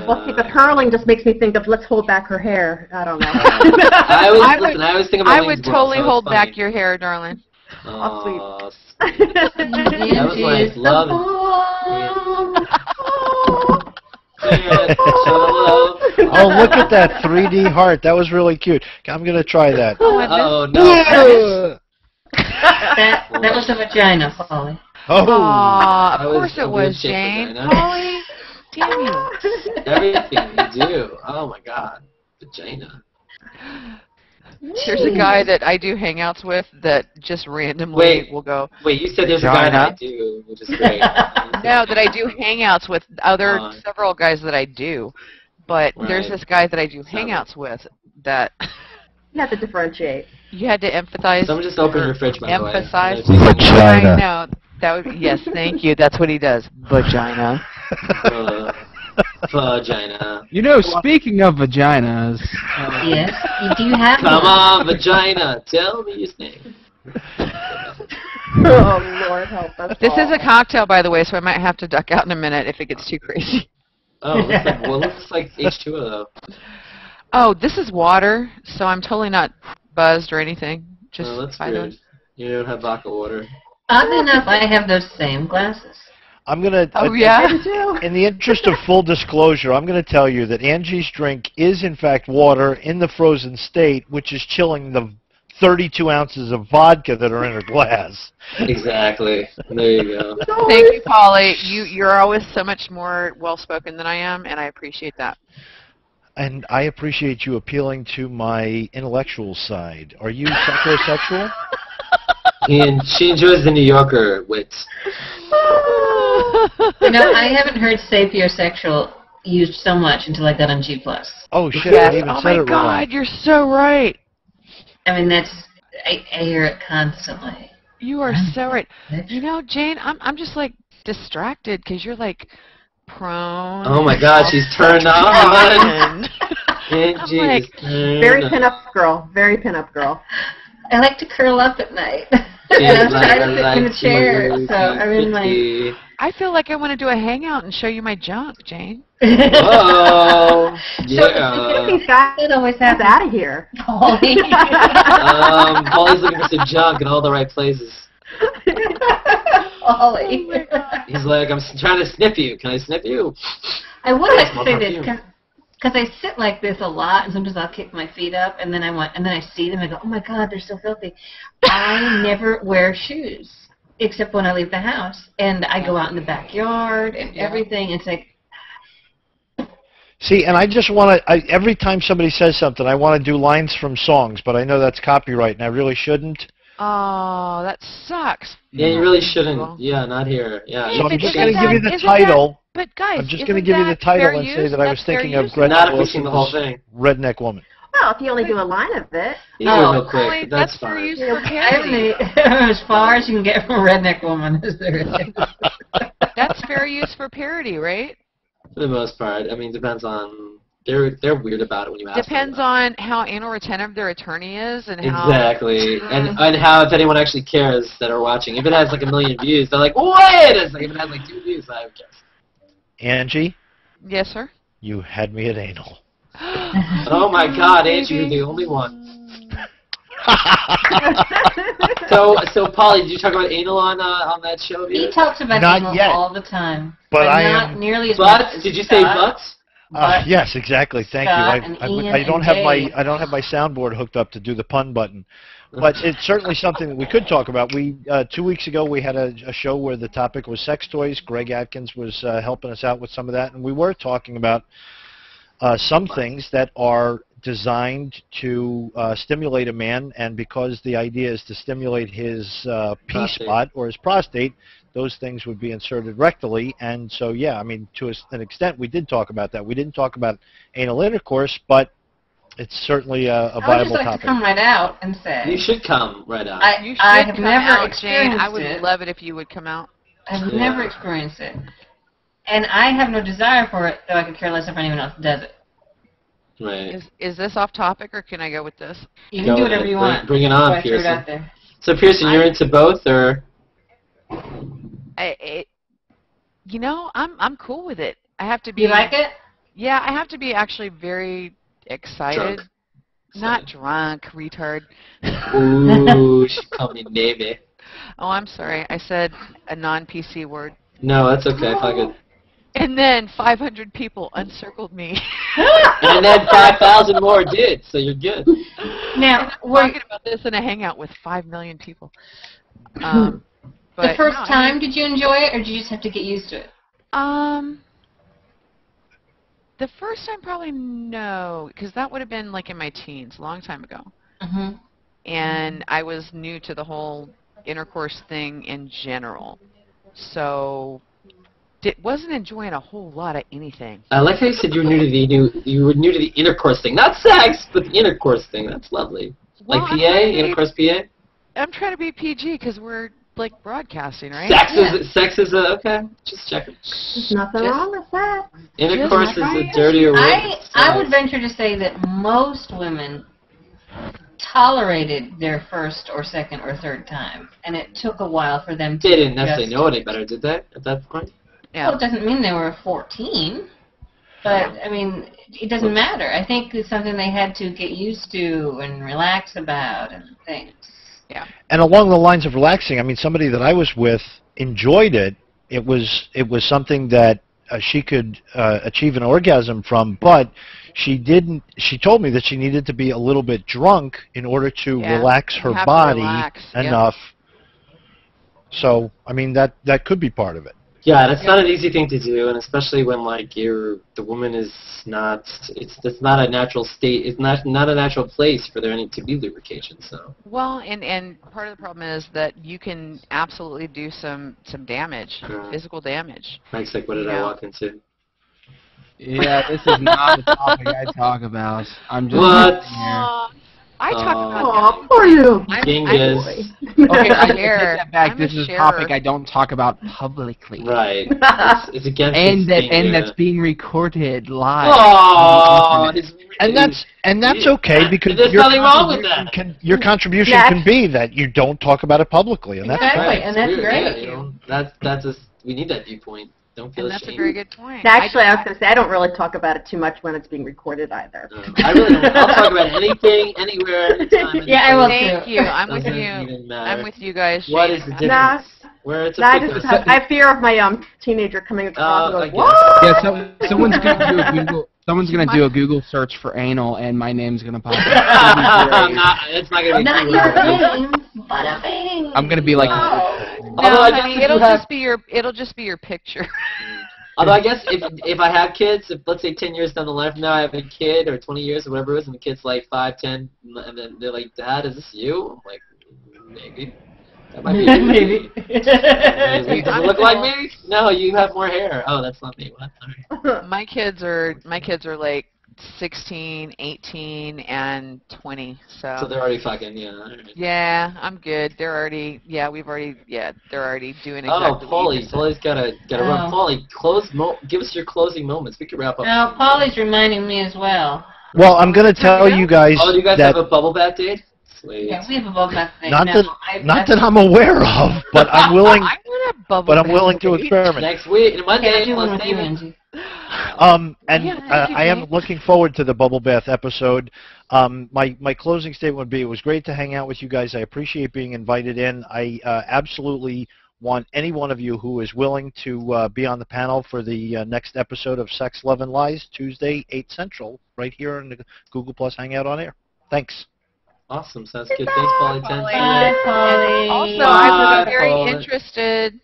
Well, see, but hurling just makes me think of let's hold back her hair. I don't know. I always think about I would totally hold back your hair, darling. Oh, sweet. That was like love. Oh, look at that 3D heart. That was really cute. I'm going to try that. Oh, no. That was a vagina, Paulie. Oh. Of course it was, Jane. Paulie, damn you. Everything you do. Oh, my God. Vagina. There's a guy that I do hangouts with that just randomly will go. Wait, you said there's a guy that I do, which is great. No, that I do hangouts with several guys that I do. But there's this guy that I do hangouts with that... You have to differentiate. You had to empathize. Someone just opened your fridge, by the way. Emphasize. Vagina. I know. That would, yes, thank you. That's what he does. Vagina. Vagina. You know, speaking of vaginas... Yes? Do you have Come one? on, vagina. Tell me his name. Oh, Lord, help us. This is a cocktail, by the way, so I might have to duck out in a minute if it gets too crazy. Oh, it looks like H2O, though. Oh, this is water, so I'm totally not buzzed or anything. Just that's weird. You don't have vodka water. Oddly enough, I have those same glasses. I'm going to... Oh, yeah? In the interest of full disclosure, I'm going to tell you that Angie's drink is, in fact, water in the frozen state, which is chilling the 32 ounces of vodka that are in her glass. Exactly. There you go. Thank you, Paulie. You're always so much more well-spoken than I am, and I appreciate that. And I appreciate you appealing to my intellectual side. Are you psychosexual? And she enjoys the New Yorker wits. You know, I haven't heard sapiosexual used so much until I got on G+. Oh, shit, Yes. I even Oh, said it my wrong. God, you're so right. I mean, I hear it constantly. You are so right. You know, Jane, I'm just, like, distracted because you're, like, prone. Oh, my God, she's turned on. Angie like, is turned Very on. pin-up girl. Very pin-up girl. I like to curl up at night. She's And I'm like, trying to sit in a chair, so I'm in my... my... I feel like I want to do a hangout and show you my junk, Jane. Whoa! Get Yeah. these guys It always happens. out of here. Paulie. Paulie's looking for some junk in all the right places. Paulie. He's like, I'm trying to sniff you. Can I sniff you? I would like to say More this because I sit like this a lot, and sometimes I'll kick my feet up, and then I see them and I go, oh my God, they're so filthy. I never wear shoes except when I leave the house, and I go out in the backyard and everything. It's like. See, and I just want to, every time somebody says something, I want to do lines from songs, but I know that's copyright, and I really shouldn't. Oh, that sucks. Yeah, you really shouldn't. Yeah, not here. Yeah. So I'm just going to Isn't give you that- the isn't title. But guys, I'm just isn't going to give you the that title fair and say use? that I was That's fair thinking of use? Gretchen Not if we've Wilson's seen the whole thing. Redneck Woman. Well, if you only do a line of it. You do it real quick. Paulie, That's that's fair fine. use for I parody. mean, as far as you can get from a redneck woman. Is there? That's fair use for parody, right? For the most part. I mean, depends on... They're weird about it when you ask Depends them. on how anal retentive their attorney is and how... Exactly. And how, if anyone actually cares that are watching. If it has like 1 million views, they're like, wait a second. If it has like 2 views, I don't care. Angie, Yes, sir? you had me at anal. Oh my God, Angie, you're the only one. So Paulie, did you talk about anal on that show? He Here? talks about Not anal yet. all the time, But I not am- nearly as much. Butts? as Did you say Scott. butts? Yes, exactly. Thank Scott you. and I Ian don't and have Dave. my soundboard hooked up to do the pun button, but it's certainly something that we could talk about. We 2 weeks ago we had a show where the topic was sex toys. Greg Atkins was helping us out with some of that, and we were talking about some things that are designed to stimulate a man, and because the idea is to stimulate his P Prostate. spot or his prostate, those things would be inserted rectally. And so, yeah, I mean, to an extent, we did talk about that. We didn't talk about anal intercourse, but it's certainly a I would just viable like topic. to come right out and say You should come right out. You should I have come never out, Jane. experienced I would it. love it if you would come out. I've Yeah. never experienced it, and I have no desire for it. Though I could care less if anyone else does it. Right. Is this off topic, or can I go with this? You Go can do ahead. whatever you want. Bring it So on, I threw it Pearson. out there. So Pearson, you're into both, or? You know, I'm cool with it. I have to be. You like it? Yeah, I have to be actually very excited. Drunk. Not drunk, retard. Ooh, she called me baby. Oh, I'm sorry. I said a non-PC word. No, that's okay. I good. And then 500 people uncircled me. And then 5,000 more did, so you're good. Now, We're talking about this in a hangout with 5 million people. But the first no, I time, mean, did you enjoy it, or did you just have to get used to it? The first time probably no, because that would have been like in my teens, a long time ago. Mm-hmm. And I was new to the whole intercourse thing in general. So wasn't enjoying a whole lot of anything. I like how you said you were new to the intercourse thing, not sex, but the intercourse thing. That's lovely. Well, Like PA, intercourse PA. I'm trying to be PG because we're like broadcasting, right? Sex is a okay. Just checking. There's nothing wrong with that. Intercourse is a dirtier word. I would venture to say that most women tolerated their first or second or third time, and it took a while for them to They didn't necessarily adjust. know any better, did they? At that point. Yeah. Well, it doesn't mean they were 14, but I mean, it doesn't matter. I think it's something they had to get used to and relax about and things. Yeah. And along the lines of relaxing, I mean, somebody that I was with enjoyed it. It was something that she could achieve an orgasm from, but she didn't. She told me that she needed to be a little bit drunk in order to relax her You have to body relax, yep. enough. So, I mean, that could be part of it. Yeah, that's not an easy thing to do, and especially when like the woman is not. It's not a natural state. It's not a natural place for there to be lubrication. So. Well, and part of the problem is that you can absolutely do some damage, physical damage. Mike's like, what did I walk into? Yeah, this is not a topic I talk about. I'm just What? sitting here. I talk about Aw, poor you. Dingus. Okay, I take share. that back. I'm This a is a sharer. topic I don't talk about publicly. Right. It's against And his thing, that's being recorded live. Oh, And that's okay because There's nothing wrong with that. Your contribution Yes. can be that you don't talk about it publicly, and that's Exactly, fine. and that's weird. great. Yeah, you know, that's we need that viewpoint. Don't feel And that's a ashamed. very good point. Actually, I was going to say, I don't really talk about it too much when it's being recorded either. No, I really don't. I'll talk about anything, anywhere, anytime. Yeah, I will Thank too. you. I'm with Doesn't you. even matter. I'm with you guys. What Shane. is the difference? Nah, Where it's a I pickup. just I fear of my teenager coming across and I going, guess. what? Yeah, so, someone's gonna do a Google. Someone's gonna do a Google search for anal, and my name's gonna pop up. It's not gonna be Not too your weird. name, but a thing. I'm gonna be like. No, Although I guess honey, if it'll you have- just be your picture. Although I guess if I have kids, if let's say 10 years down the line from now I have a kid, or 20 years or whatever it is, and the kid's like 5, 10, and then they're like, Dad, is this you? I'm like, maybe. That might be Maybe. Does it look like me? No, you have more hair. Oh, that's not me. What? All right. My kids are like 16, 18, and 20. So they're already fucking, yeah. All right. Yeah, I'm good. They're already they're already doing exactly. Oh, what you just said. Paulie's gotta run. Paulie, give us your closing moments. We can wrap up. Now, Paulie's reminding me as well. Well, I'm going to tell you guys Oh, do you guys that have a bubble bath date? Sweet. Yeah, we have a bubble bath thing. not No, that I'm aware of, but I'm willing. I want a bubble willing to bath. experiment. Next week, Okay, Monday, I'll do one plus with you, David. Angie. And Yeah, I am looking forward to the bubble bath episode. My closing statement would be: it was great to hang out with you guys. I appreciate being invited in. I absolutely want any one of you who is willing to be on the panel for the next episode of Sex, Love, and Lies, Tuesday, 8 Central, right here on the Google Plus Hangout on Air. Thanks. Awesome, sounds good. Thanks, Paulie Tenth. Bye, Paulie. Also, Bye, I was very Paula. interested.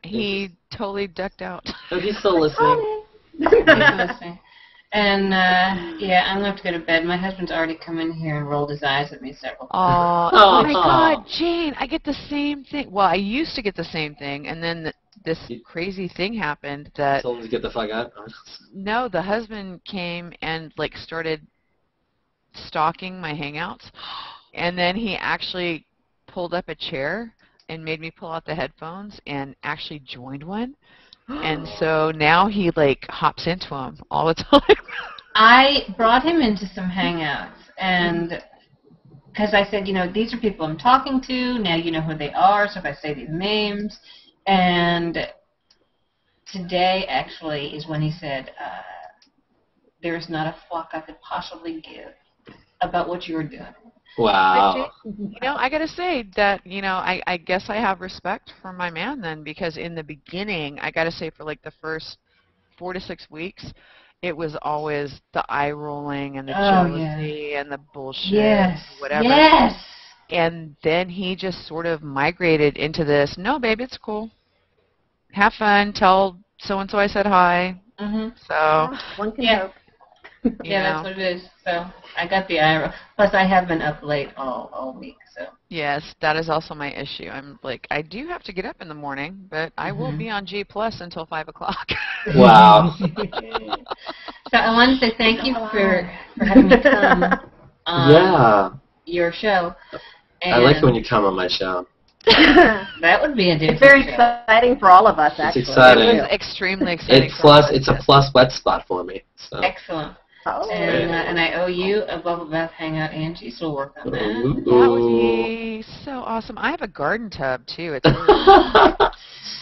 He totally ducked out. Oh, he's still listening. He's listening. And, yeah, I'm going to have to go to bed. My husband's already come in here and rolled his eyes at me several times. Oh my God, Jane! I get the same thing. Well, I used to get the same thing, and then this crazy thing happened that. Told him to get the fuck out. No, the husband came and like started stalking my Hangouts, and then he actually pulled up a chair and made me pull out the headphones and actually joined one. And so now he like hops into them all the time. I brought him into some Hangouts, and because I said, you know, these are people I'm talking to. Now you know who they are, so if I say these names. And today, actually, is when he said, there is not a fuck I could possibly give about what you're doing. Wow. You know, I gotta say that, you know, I guess I have respect for my man then, because in the beginning, I gotta say for like the first 4 to 6 weeks, it was always the eye rolling and the jealousy and the bullshit and whatever. Yes. And then he just sort of migrated into this, no, babe, it's cool. Have fun. Tell so-and-so I said hi. Mm-hmm. So, One can Yeah. hope. Yeah, that's what it is. So I got the eye roll. Plus, I have been up late all week. So yes, that is also my issue. I'm like, I do have to get up in the morning, but I will be on G Plus until 5 o'clock. Wow. So I want to say thank you for having me come on Yeah. your show. I like And when you come on my show. that would be a different It's very show. exciting for all of us, actually. exciting. It was extremely exciting. It's a plus wet spot for me. So. Excellent. Oh. And I owe you a bubble bath hangout, Angie, so we'll work on that. That would be so awesome. I have a garden tub too. It's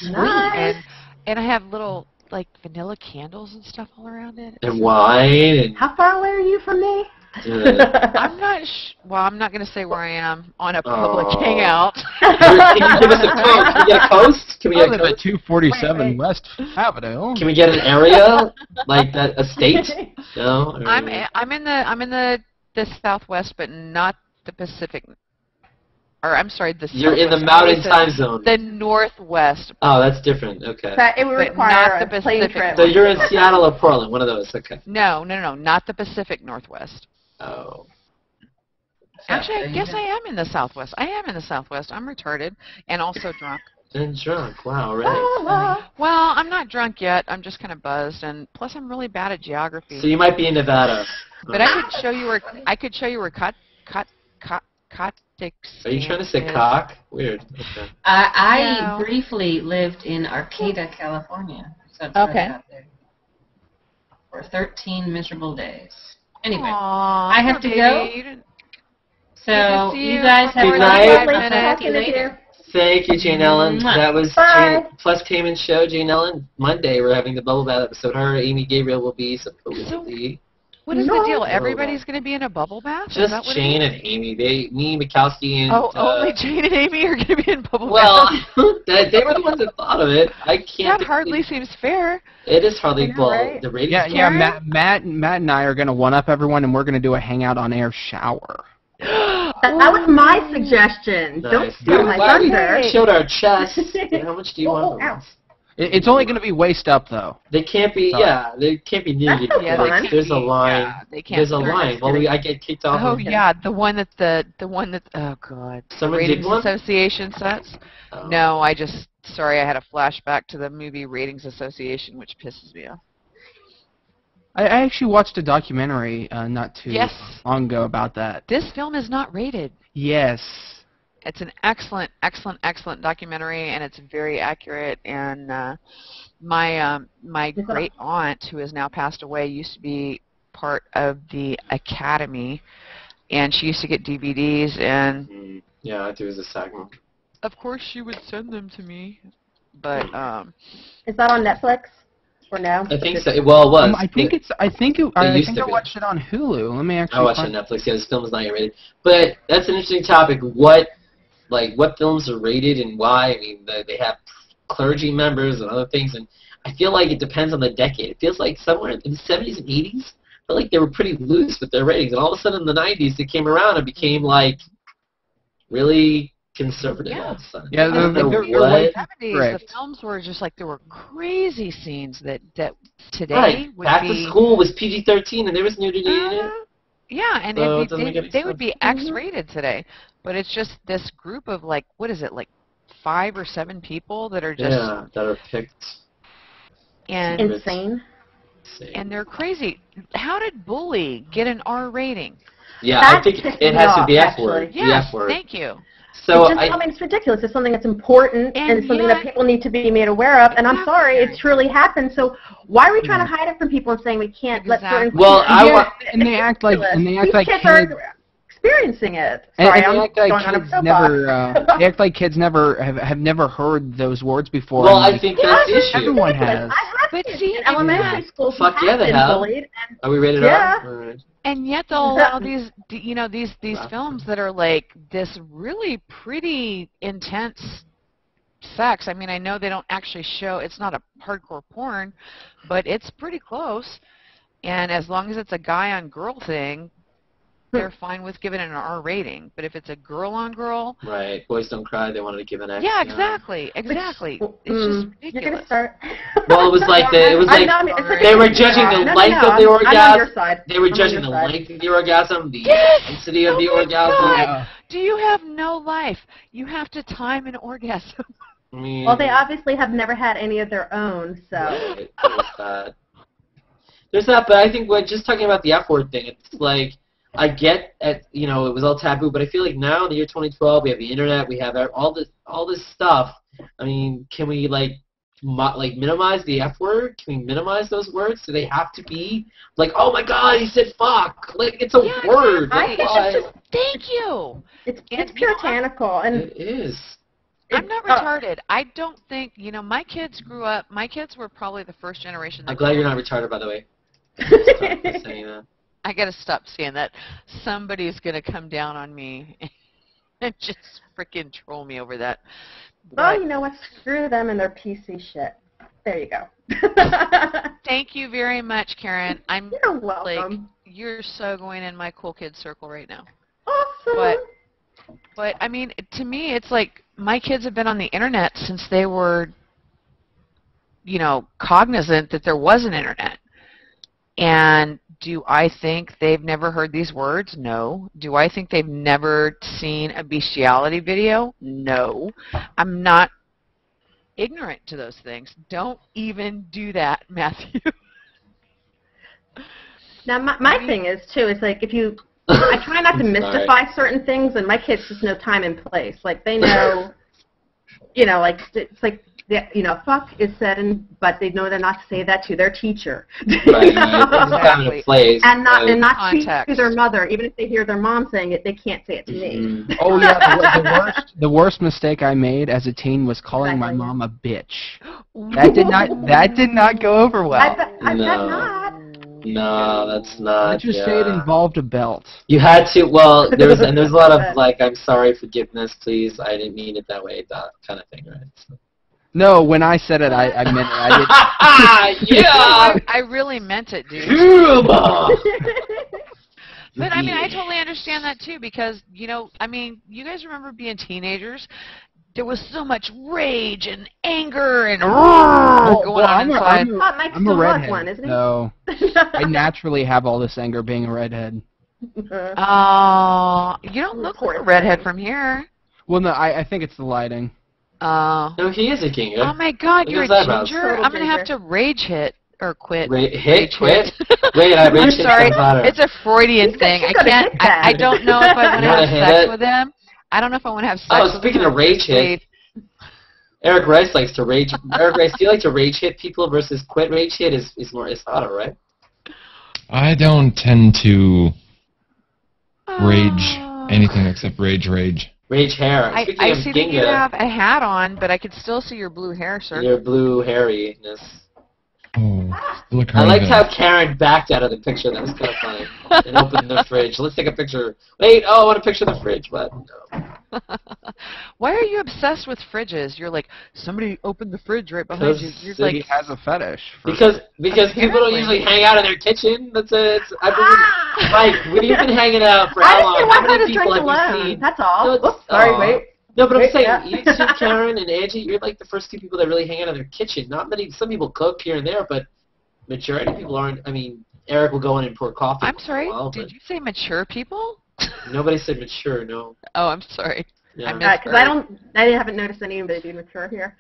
really Nice. and I have little like vanilla candles and stuff all around it. And wine and How far away are you from me? I'm not well, I'm not going to say where I am on a public Aw. hangout. Can you give us a coast? Can we get a coast? Can we I get a live at coast? 247 Wait. West Avenue. Can we get an area like that? A state? No. Or- I'm in the Southwest, but not the Pacific. Or I'm sorry, the You're in the Southwest. mountain I time said zone. The Northwest. Oh, that's different. Okay. But it would But require not the a plane Pacific trip. So you're in Seattle or Portland, one of those. Okay. No, not the Pacific Northwest. Oh. Actually, there I you guess go. I am in the Southwest. I am in the Southwest. I'm retarded and also drunk. And drunk. Wow, right. Well, I'm not drunk yet. I'm just kind of buzzed, and plus I'm really bad at geography. So you might be in Nevada. But I could show you where Are you trying to say cock? Weird. Okay. I No. briefly lived in Arcata, California. So it's Okay. right out there. For 13 miserable days. Anyway, Aww, I have poor to go. baby. You didn't- so see you you. guys have Good a night. night. Lovely I'll talk to you talking with later. Thank you, Jane Ellen. Mwah. That was Bye. PLUStainment Show Jane Ellen. Monday we're having the Bubble Bath episode. Her, Amy Gabriel will be supposedly What is No. the deal? Everybody's going to be in a bubble bath? Is Just that what Jane it is? and Amy. Me, Mikowski, and... only Jane and Amy are going to be in bubble well, baths? they were the ones that thought of it. I can't... That hardly seems fair. It is hardly... I know, well, right? the ratings... Yeah, Matt and I are going to one-up everyone, and we're going to do a Hangout on Air shower. That was my suggestion. Don't Nice. steal my Glad we thunder. showed our chests. How much do you want? Ow. It's only going to be waist up, though. They can't be, Sorry. they can't be nudity. That's Yeah, fun. they can't There's a be- line. Yeah, they can't. There's a They're line. just Well, gonna- I get kicked off. Oh of yeah, the one that oh god, Someone did Ratings one? Association sets. Oh. No, sorry, I had a flashback to the movie Ratings Association, which pisses me off. I actually watched a documentary not too Yes. long ago about that. This film is not rated. Yes. It's an excellent documentary, and it's very accurate. And my great aunt, who has now passed away, used to be part of the Academy, and she used to get DVDs, and Yeah, there was a segment. of course she would send them to me. But Is that on Netflix or no? I think so. Well, it was. I think used to I be. watched it on Hulu. Let me actually. I watched it on Netflix. Yeah, this film is not yet rated. But that's an interesting topic. What films are rated and why? I mean, they have clergy members and other things, and I feel like it depends on the decade. It feels like somewhere in the 70s and 80s, I feel like they were pretty loose with their ratings, and all of a sudden in the 90s they came around and became like really conservative all of a sudden. Yeah, I don't know they're what. 70s, the Correct. films were just like there were crazy scenes that today Right. would Back be to School was PG-13 and there was nudity in it. yeah, and So it'd it doesn't make any they would sense. be X-rated today. But it's just this group of like 5 or 7 people that are just Yeah, that are picked. and Insane. and they're crazy. How did Bully get an R rating? Yeah, That I think pissed it me has to off, be F actually. word. The Yes, F word. thank you. So I mean, it's ridiculous. It's something that's important And and, something that yet- people need to be made aware of. And I'm sorry, it truly happened. So why are we trying to hide it from people and saying we can't let certain Exactly. Well, I Yeah, want. and they act like These kids are experiencing it. And Sorry, they I'm act like going on a kids soapbox. never. They act like kids never have never heard those words before. Well, and, I like, think that's the issue. Everyone has. I have But kids see, in elementary school who Fuck yeah, have they been have. bullied. And Are we rated Yeah. R? All right. And yet they'll allow these these Wow. films that are like this really pretty intense sex. I mean, I know they don't actually show, it's not a hardcore porn, but it's pretty close. And as long as it's a guy on girl thing, they're fine with giving it an R rating. But if it's a girl on girl, Right. Boys Don't Cry. They wanted to give an X. yeah, you know. exactly. It's just You're gonna ridiculous. start. Well, it was like they were judging the length of the I'm on your orgasm. side. They were I'm on judging your the side. length of the orgasm, the Yes! intensity of the Oh my orgasm. God! Yeah. Do you have no life? You have to time an orgasm. I mean, Well, they obviously have never had any of their own, so. right, there's that. There's that, but I think just talking about the F word thing, it's like I get it was all taboo, but I feel like now in the year 2012 we have the internet, we have all this stuff. I mean, can we minimize the F word? Can we minimize those words? Do they have to be like, oh my God, he said fuck? Like it's a word. I Like, think why? it's just Thank you. it's puritanical and It is. I'm not retarded. I don't think, my kids my kids were probably the first generation. I'm that glad grew you're up- not retarded, by the way. Sorry for saying that. I gotta stop saying that. Somebody's gonna come down on me and just freaking troll me over that. Well, you know what? Screw them and their PC shit. There you go. Thank you very much, Karen. I'm You're welcome. you're so going in my cool kid circle right now. Awesome. But I mean, to me, it's like my kids have been on the internet since they were, cognizant that there was an internet. And do I think they've never heard these words? No. Do I think they've never seen a bestiality video? No. I'm not ignorant to those things. Don't even do that, Matthew. Now, my thing is, too, it's like I try not to Sorry. mystify certain things, and my kids just know time and place. Like, they know, it's like, fuck is said, but they know they're not to say that to their teacher. Right. It's time and a place. And not speak to Context. their mother. Even if they hear their mom saying it, they can't say it to me. Mhm. Oh yeah, the worst mistake I made as a teen was calling my Exactly. mom a bitch. That did not go over well. I bet No. not. No, that's not. Let's just say it involved a belt. You had to. Well, there's a lot of like, I'm sorry, forgiveness, please. I didn't mean it that way. That kind of thing, right? So. No, when I said it, I meant it. I didn't. Yeah. I really meant it, dude. But I mean, I totally understand that too because I mean, you guys remember being teenagers? There was so much rage and anger and going on inside. I'm a redhead, one, isn't he? So I naturally have all this anger being a redhead. Oh, you don't look like a redhead from here. Well, no, I think it's the lighting. No, he is a ginger. Oh my God, you're a ginger? I'm gonna have to rage hit or quit. Quit? Wait, I'm sorry. It's a Freudian thing. I can't. I don't know if I want to have sex with him. I don't know if I want to have sex with him. Oh, speaking of rage hit, Eric Rice likes to rage. Eric Rice, do you like to rage hit people versus quit rage hit? Is hotter, right? I don't tend to rage anything except rage. Rage hair. I see that you have a hat on, but I could still see your blue hair, sir. Your blue hairiness. Oh, I liked how Karen backed out of the picture. That was kind of funny. And opened the fridge. Let's take a picture. Wait, I want a picture of the fridge. What? No. Why are you obsessed with fridges? You're like, somebody opened the fridge right behind you. You're like, he has a fetish. Because people don't usually hang out in their kitchen. That's it. Mike, we've been hanging out for how long? How many people have you seen? That's all. Oops, sorry, wait. No, but I'm saying, you two, Karen and Angie, you're like the first two people that really hang out in their kitchen. Not many, some people cook here and there, but majority of people aren't. I mean, Eric will go in and pour coffee. I'm sorry, did you say mature people? Nobody said mature, no. Oh, I'm sorry. Yeah. Because I haven't noticed anybody being mature here.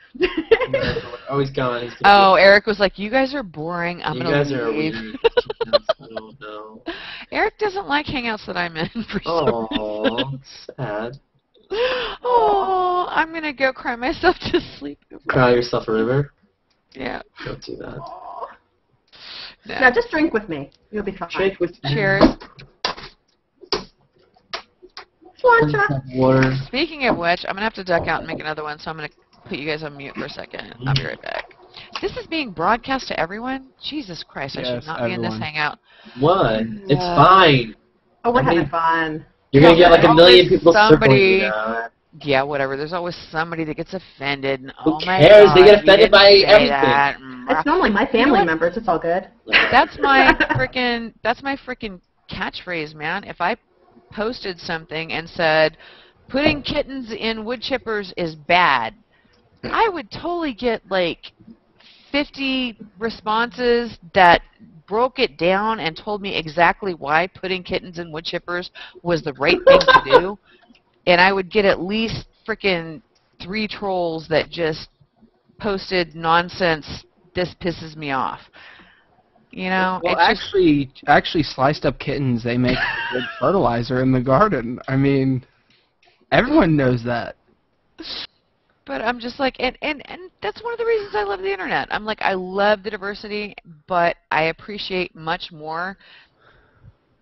Oh, he's gone. Oh, Eric was like, you guys are boring. I'm going to leave. You guys are weird. I don't know. Eric doesn't like hangouts that I'm in for some reason. Sad. Oh, I'm going to go cry myself to sleep. Cry yourself a river? Yeah. Don't do that. No. Now, just drink with me. You'll be fine. Drink with me. Cheers. Water. Speaking of which, I'm going to have to duck out and make another one, so I'm going to put you guys on mute for a second. I'll be right back. This is being broadcast to everyone? Jesus Christ, I should not be in this hangout. What? It's fine. Oh, we're having fun. You're going to get like a million people circling you. Yeah, whatever. There's always somebody that gets offended. And, Who cares? God, they get offended by everything. It's normally my family members. It's all good. That's my freaking catchphrase, man. If I posted something and said, putting kittens in wood chippers is bad, I would totally get like 50 responses that broke it down and told me exactly why putting kittens in wood chippers was the right thing to do. And I would get at least freaking 3 trolls that just posted nonsense, this pisses me off. You know, well, actually, sliced up kittens, they make good fertilizer in the garden. I mean, everyone knows that. But I'm just like, and that's one of the reasons I love the internet. I'm like, I love the diversity, but I appreciate much more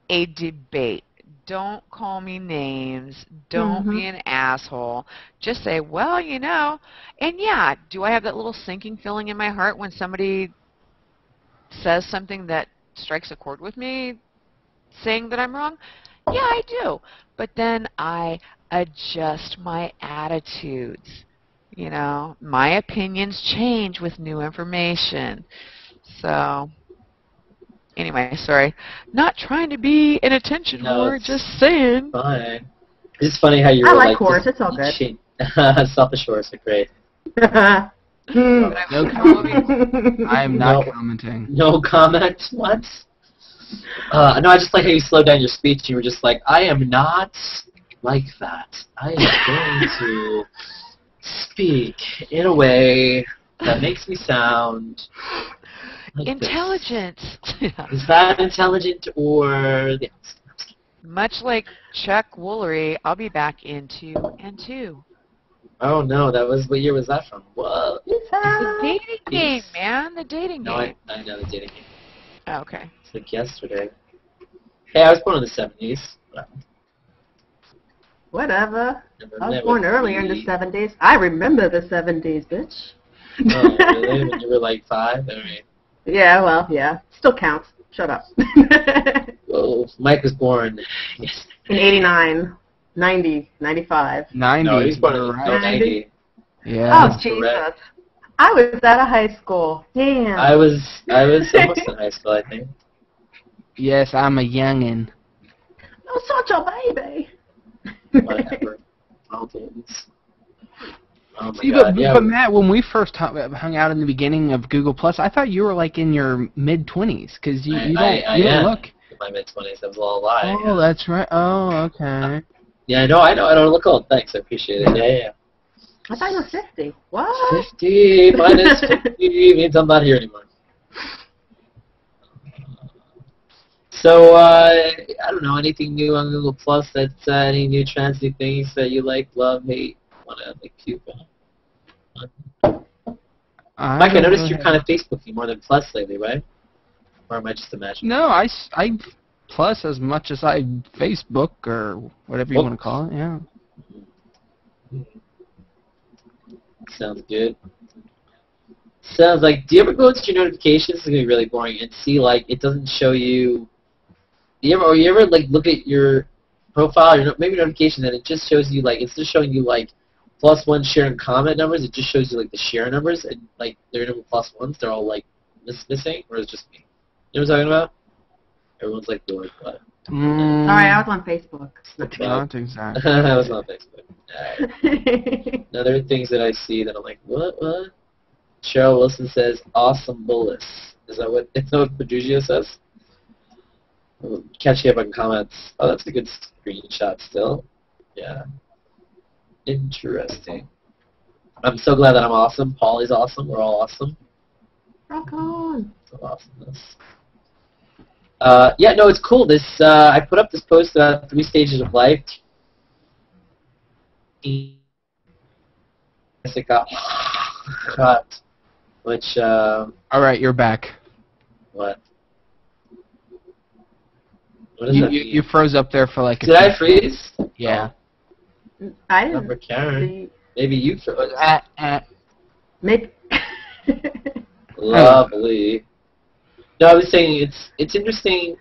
a debate. Don't call me names. Don't be an asshole. Just say, well, you know, and yeah, do I have that little sinking feeling in my heart when somebody says something that strikes a chord with me, saying that I'm wrong? Yeah, I do. But then I adjust my attitudes. You know, my opinions change with new information. So, anyway, sorry. Not trying to be an attention whore, just saying. Fine. It's funny how you're I like horse. It's all good. Selfish horse are great. No comment. I am not commenting. No comment? What? No, I just like how you slowed down your speech. You were just like, I am not like that. I am going to speak in a way that makes me sound like intelligent. Is that intelligent or the opposite? Much like Chuck Woolery, I'll be back in 2 and 2. Oh no, that was, what year was that from? Whoa. The dating game, man. The dating game. I know the dating game. Oh, okay. It's like yesterday. Hey, I was born in the 70s. Whatever. I was born earlier in the 70s. I remember the 70s, bitch. Oh, really? When you were like 5? I mean. Yeah, well, yeah. Still counts. Shut up. Well, Mike was born yes. In 89, 90, 95. 90. No, he was born in right. 90. Yeah. Oh, Jesus. I was out of high school. Damn. I was almost in high school, I think. Yes, I'm a youngin'. I'm such a baby. Whatever. Mountains. Oh my See, God. Yeah. but Matt, when we first hung out in the beginning of Google Plus, I thought you were like in your mid-20s because you don't look. In my mid-20s, that was a little lie. Oh, that's right. Oh, okay. Yeah, I know. I don't look old. Thanks, I appreciate it. Yeah. I thought you were 50. What? 50 minus 50 means I'm not here anymore. So, I don't know, anything new on Google Plus? That's any new trends, new things that you like, love, hate, want to like puke on? Mike, I noticed you're kind of Facebooking more than Plus lately, right? Or am I just imagining? No, I Plus as much as I Facebook or whatever you want to call it. Yeah. Sounds good. Sounds like, do you ever go into your notifications? It's going to be really boring and see, like, it doesn't show you. You ever like look at your profile, your maybe notification, and it just shows you like it's just showing you like +1 share and comment numbers. It just shows you like the share numbers and like they're number +1s. They're all like missing, or is it just me? You know what I'm talking about? Everyone's like doing what? Sorry, I was on Facebook. Not exactly. I was on Facebook. Now there are things that I see that I'm like, what? Cheryl Wilson says, "Awesome bullets." Is that what Pedrugio says? Catching up on comments. Oh, that's a good screenshot still. Yeah. Interesting. I'm so glad that I'm awesome. Paulie's awesome. We're all awesome. Rock on. So awesomeness. Yeah, no, it's cool. This I put up this post about 3 stages of life. It got cut. Which all right, you're back. What? What does that mean? You froze up there for like. Did I freeze? Yeah. I didn't. Remember Karen? Maybe you froze. Maybe. Lovely. No, I was saying it's interesting.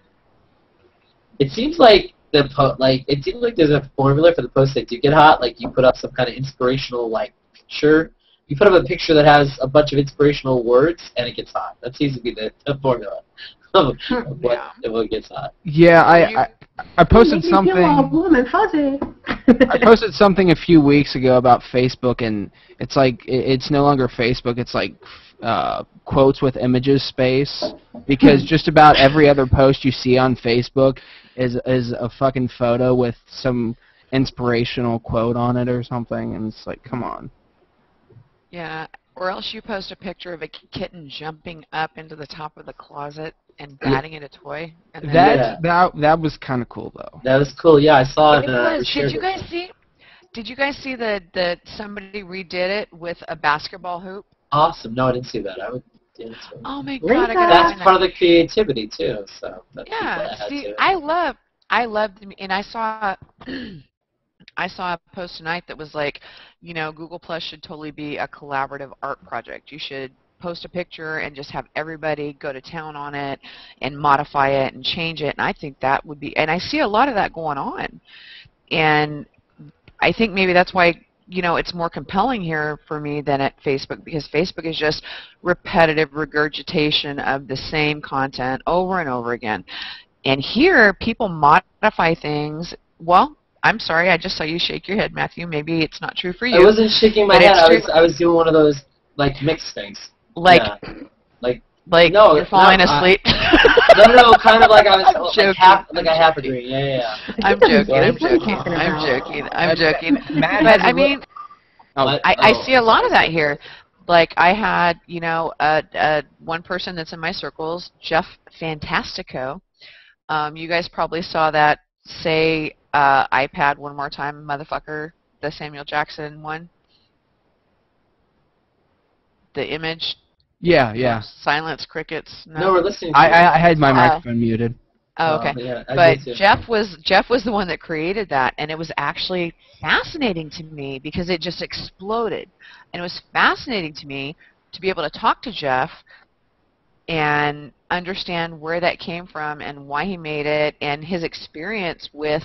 It seems like it seems like there's a formula for the posts that do get hot. Like you put up some kind of inspirational like picture. You put up a picture that has a bunch of inspirational words, and it gets hot. That seems to be the formula of what gets hot. Yeah, I posted something. Warm and fuzzy. I posted something a few weeks ago about Facebook, and it's like it's no longer Facebook. It's like quotes with images space, because just about every other post you see on Facebook is a fucking photo with some inspirational quote on it or something, and it's like, come on. Yeah, or else you post a picture of a kitten jumping up into the top of the closet and batting at a toy. And that was kind of cool though. That was cool. Yeah, I saw it. Did you guys see? Did you guys see that somebody redid it with a basketball hoop? Awesome. No, I didn't see that. I would. Yeah, oh my God! That's part of the creativity too. So yeah. See, I loved, and I saw. I saw a post tonight that was like, you know, Google Plus should totally be a collaborative art project. You should post a picture and just have everybody go to town on it and modify it and change it. And I think that would be, and I see a lot of that going on. And I think maybe that's why, you know, it's more compelling here for me than at Facebook, because Facebook is just repetitive regurgitation of the same content over and over again. And here, people modify things. Well, I'm sorry, I just saw you shake your head, Matthew. Maybe it's not true for you. I wasn't shaking my head. I was doing one of those like mixed things. Like, yeah. No, you're falling asleep. No, kind of like I was like I half agree. Yeah. I'm joking. But I mean, I see a lot of that here. Like I had, you know, one person that's in my circles, Jeff Fantastico. You guys probably saw that. Say iPad one more time, motherfucker, the Samuel Jackson one. The image. Yeah. Silence, crickets. No, we're listening. I had my microphone muted. Oh, okay. Yeah, but Jeff was the one that created that, and it was actually fascinating to me because it just exploded. And it was fascinating to me to be able to talk to Jeff and understand where that came from and why he made it and his experience with,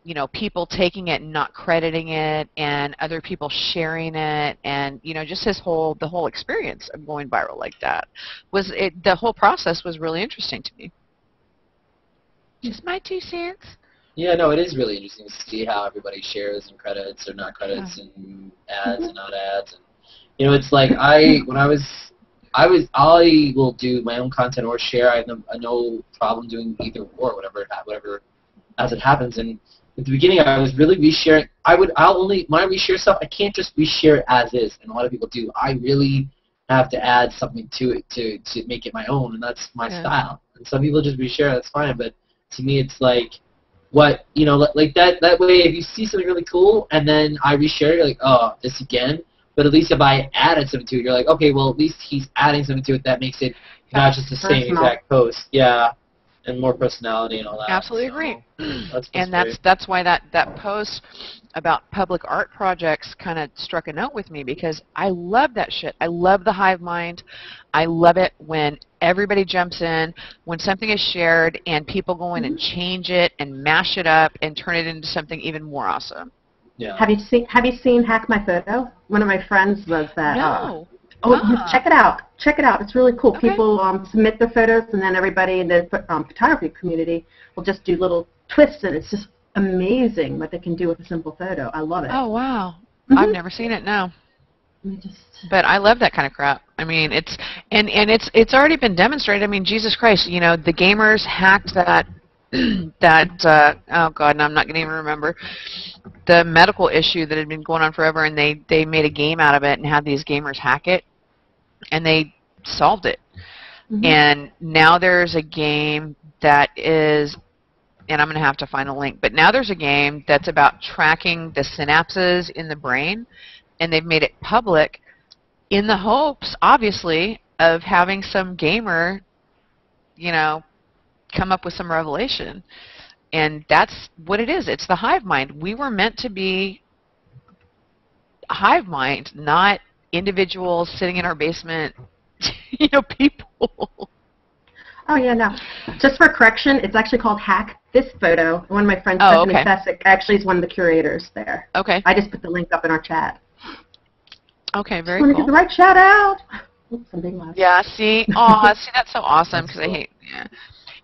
you know, people taking it and not crediting it and other people sharing it, and, you know, just the whole experience of going viral like that. The whole process was really interesting to me. Just my 2 cents. Yeah, no, it is really interesting to see how everybody shares and credits or not credits and adds and not adds. And, you know, it's like I will do my own content or share. I have no problem doing either or, whatever as it happens. And at the beginning, I was really resharing. When I reshare stuff, I can't just reshare it as is, and a lot of people do. I really have to add something to it to make it my own, and that's my style. And some people just reshare, that's fine, but to me, it's like, what, you know, like that way, if you see something really cool, and then I reshare, you're like, oh, this again? But at least if I added something to it, you're like, okay, well, at least he's adding something to it that makes it not just the same exact post. Yeah. And more personality and all that. Absolutely agree. That's why that post about public art projects kind of struck a note with me, because I love that shit. I love the hive mind. I love it when everybody jumps in, when something is shared and people go in and change it and mash it up and turn it into something even more awesome. Yeah. Have you seen Hack My Photo? One of my friends does that. No. Check it out. Check it out. It's really cool. Okay. People submit their photos, and then everybody in the photography community will just do little twists, and it's just amazing what they can do with a simple photo. I love it. Oh, wow. I've never seen it, no. But I love that kind of crap. I mean, it's already been demonstrated. I mean, Jesus Christ, you know, the gamers hacked that oh God, no, I'm not going to even remember the medical issue that had been going on forever, and they made a game out of it and had these gamers hack it, and they solved it. And now there's a game that is, and I'm going to have to find a link, but now there's a game that's about tracking the synapses in the brain, and they've made it public in the hopes, obviously, of having some gamer, you know, come up with some revelation. And that's what it is. It's the hive mind. We were meant to be hive mind, not individuals sitting in our basement, you know, people. Oh, yeah, no. Just for correction, it's actually called Hack This Photo. One of my friends, Stephanie Fessick, actually is one of the curators there. Okay. I just put the link up in our chat. Okay, very cool. cool. Get the right shout out. Oops, I'm being loud. Yeah, see? Oh, see, that's so awesome, because I hate,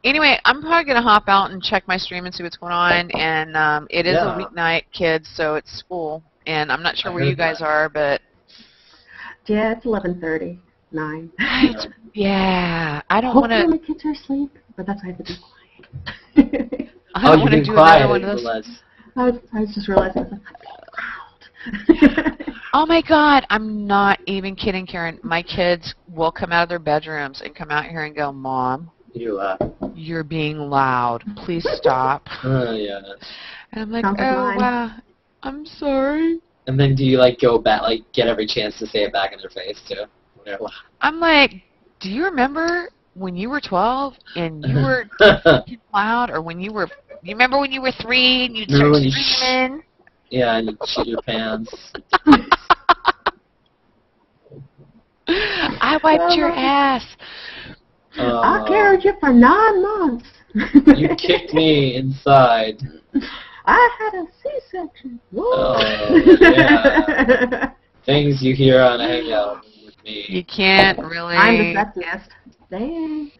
Anyway, I'm probably going to hop out and check my stream and see what's going on, and it is a weeknight, kids, so it's school, and I'm not sure where you guys are, but... Yeah, it's 11:30, 9. Yeah, I don't want to... Hopefully my kids are asleep, but that's why I have to be quiet. I don't want to do another one of those. I was just realizing, I was like, oh my God, I'm not even kidding, Karen. My kids will come out of their bedrooms and come out here and go, Mom, you're being loud. Please stop. Yeah. And I'm like, oh, wow, I'm sorry. And then do you, like, go back, like, get every chance to say it back in their face, too? I'm like, do you remember when you were 12 and you were loud? Or when you remember when you were 3 and you'd start screaming? Yeah, and you shit your pants. I wiped your ass. I carried you for 9 months. You kicked me inside. I had a C-section. Oh, yeah. Things you hear on a Hangout with me. You can't really... I'm the sexiest. Dang.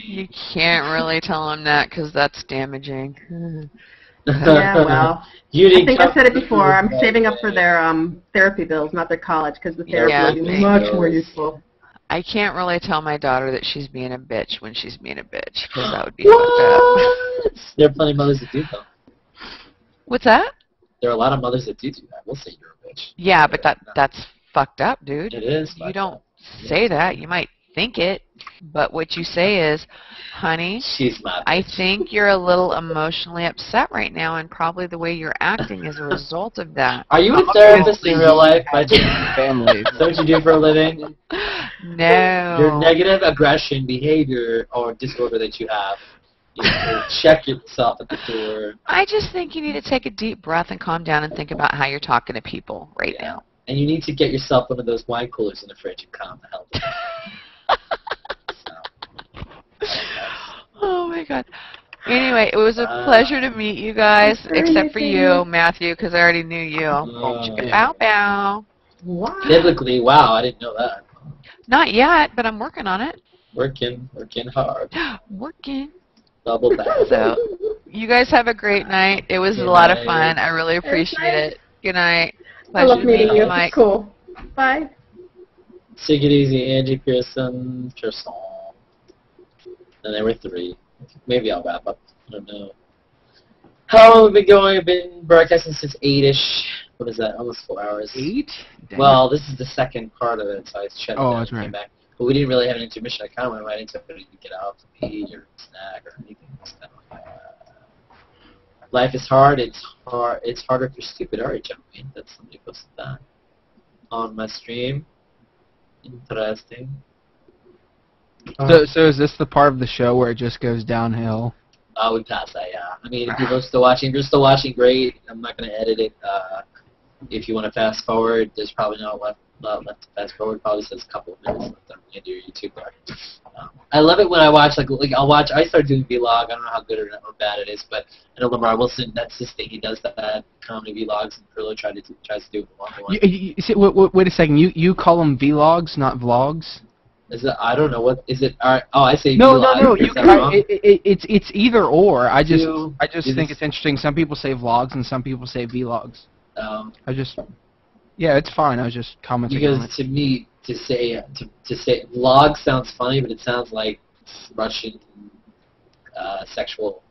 You can't really tell them that because that's damaging. Yeah, well, I think I've said it before. I'm saving up for their therapy bills, not their college, because the therapy will be much more useful. I can't really tell my daughter that she's being a bitch when she's being a bitch, because that would be fucked up. There are plenty of mothers that do, though. What's that? There are a lot of mothers that do that. We'll say you're a bitch. Yeah, but that's fucked up, dude. It is. You don't say that. You might think it, but what you say is, honey, I think you're a little emotionally upset right now, and probably the way you're acting is a result of that. Are you a therapist in real life? Family. Is that what you do for a living? No. Your negative aggression, behavior, or disorder that you have. You know, check yourself at the door. I just think you need to take a deep breath and calm down and think about how you're talking to people right now. And you need to get yourself one of those wine coolers in the fridge and calm the hell down. my god. Anyway, it was a pleasure to meet you guys, except for you, Matthew, because I already knew you. Bow bow. Wow. Biblically, wow, I didn't know that. Not yet, but I'm working on it. Working hard. Working. Double back. So, you guys have a great night. It was a lot of fun. I really appreciate it. Good night. I love meeting you. Mike. It's cool. Bye. Take it easy, Angie Pearson. And there were 3. Maybe I'll wrap up. I don't know. How long have we been going? I've been broadcasting since 8-ish. What is that? Almost 4 hours. 8? Dang. Well, this is the second part of it, so I shut it down that's and right. came back. But we didn't really have an intermission. I kind of went right into it to get out to pee or snack or anything. Life is hard. It's hard. It's harder if you're stupid. All right, gentlemen. That's somebody posted that on my stream. Interesting. So is this the part of the show where it just goes downhill? We passed that, yeah. I mean, if you're still watching, great. I'm not going to edit it. If you want to fast forward, there's probably not left to fast forward. Probably says a couple of minutes left on the end of your YouTube bar. I love it when I watch, like I started doing vlog. I don't know how good or bad it is, but I know Lamar Wilson, that's his thing. He does that comedy vlogs, and Perlo tries to do one. Wait a second. You call them vlogs, not vlogs? Is it? I don't know what is it. I say no, vlog. no. Is that wrong? It's either or. I just Is think this- it's interesting. Some people say vlogs and some people say vlogs. Yeah, it's fine. I was just commenting on it. Because to me, to say vlog sounds funny, but it sounds like Russian sexual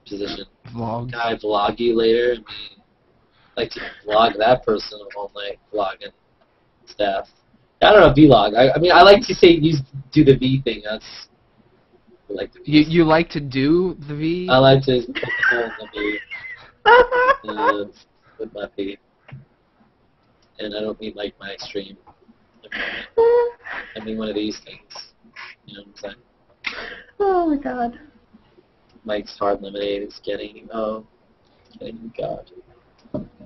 position. Vlog. Can I vlog you later? I mean, like to vlog that person all night, vlogging stuff. I don't know, vlog. I mean, I like to say do the V thing. That's I like the V. You like to do the V? I like to put the hole in the V with my feet. And I don't mean like my extreme. I mean one of these things. You know what I'm saying? Oh my god. Mike's hard lemonade is getting God.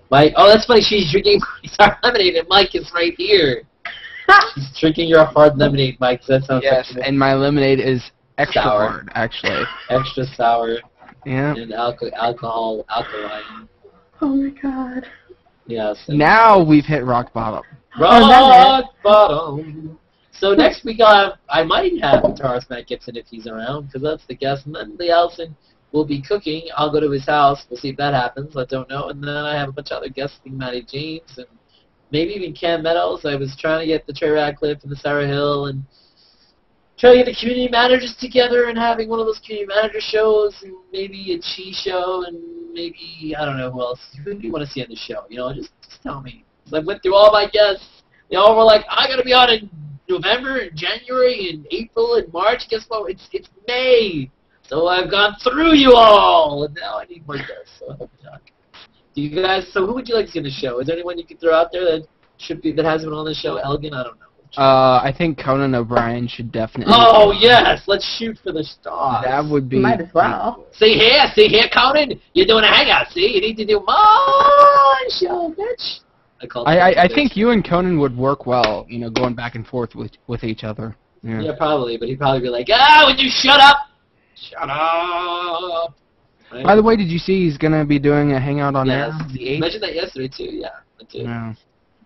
Mike, oh that's funny, she's drinking hard lemonade and Mike is right here. She's drinking your hard lemonade, Mike. That sounds yes, and my lemonade is extra sour. hard, actually. Extra sour. Yeah. And alkaline. Oh my god. Yeah. So Now we've hit rock bottom. rock bottom. So next week I might have guitarist Matt Gibson if he's around, because that's the guest. And then Lee Allison will be cooking. I'll go to his house. We'll see if that happens. I don't know. And then I have a bunch of other guests, like Matty James and maybe even Cam Meadows. I was trying to get the Trey Radcliffe and the Sarah Hill and trying to get the community managers together and having one of those community manager shows and maybe a Chi show and maybe, I don't know who else. Who do you want to see on the show? You know, just tell me. So I went through all my guests. They all were like, I got to be on in November and January and April and March. Guess what? It's May. So I've gone through you all. And now I need more guests. So I hope not. Do you guys? So who would you like to see on the show? Is there anyone you could throw out there that hasn't been on the show? Elgin, I don't know. I think Conan O'Brien should definitely. Oh yes, let's shoot for the stars. That would be. Might as well. See here, Conan. You're doing a hangout. See, you need to do my show, bitch. I think you and Conan would work well. You know, going back and forth with each other. Yeah. Yeah, probably, but he'd probably be like, would you shut up? Shut up. Right? By the way, did you see he's gonna be doing a hangout on air? Yes. The You 8th? mentioned that yesterday too. Yeah, I did. Yeah.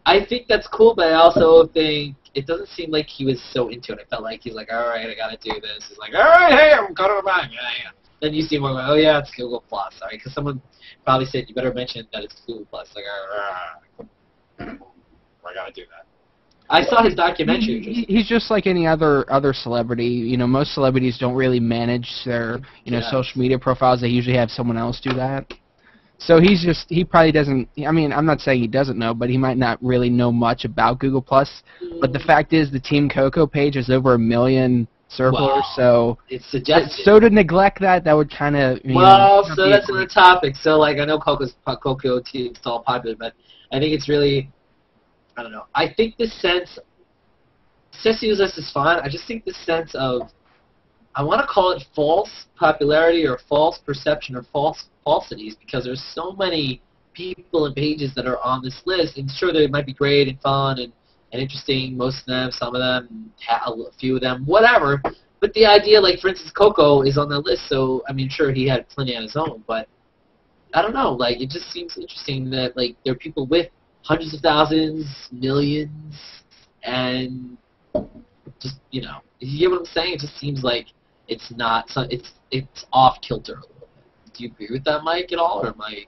I think that's cool, but I also think it doesn't seem like he was so into it. I felt like he's like, all right, I gotta do this. He's like, all right, hey, I'm Conan O'Brien. Yeah. Then you see him going, oh yeah, it's Google Plus. All right, because someone probably said you better mention that it's Google Plus. Like, I gotta do that. I saw his documentary. He's just like any other celebrity. You know, most celebrities don't really manage their social media profiles. They usually have someone else do that. So he probably doesn't. I mean, I'm not saying he doesn't know, but he might not really know much about Google Plus. But the fact is, the Team Coco page has over 1 million circlers. Wow. So it's suggested. So to neglect that would kind of. So that's another topic. So like I know Coco Team is all popular, but I think it's really. I don't know. I think the sense, Sissy is fine. I just think the sense of, I want to call it false popularity or false perception or falsities because there's so many people and pages that are on this list. And sure, they might be great and fun and interesting, most of them, some of them, a few of them, whatever. But but the idea, like for instance, Coco is on that list, so I mean, sure, he had plenty on his own, but I don't know. Like, it just seems interesting that like there are people with hundreds of thousands, millions, and just you get what I'm saying? It just seems like it's not. It's off kilter a little bit. Do you agree with that, Mike, at all, or am I?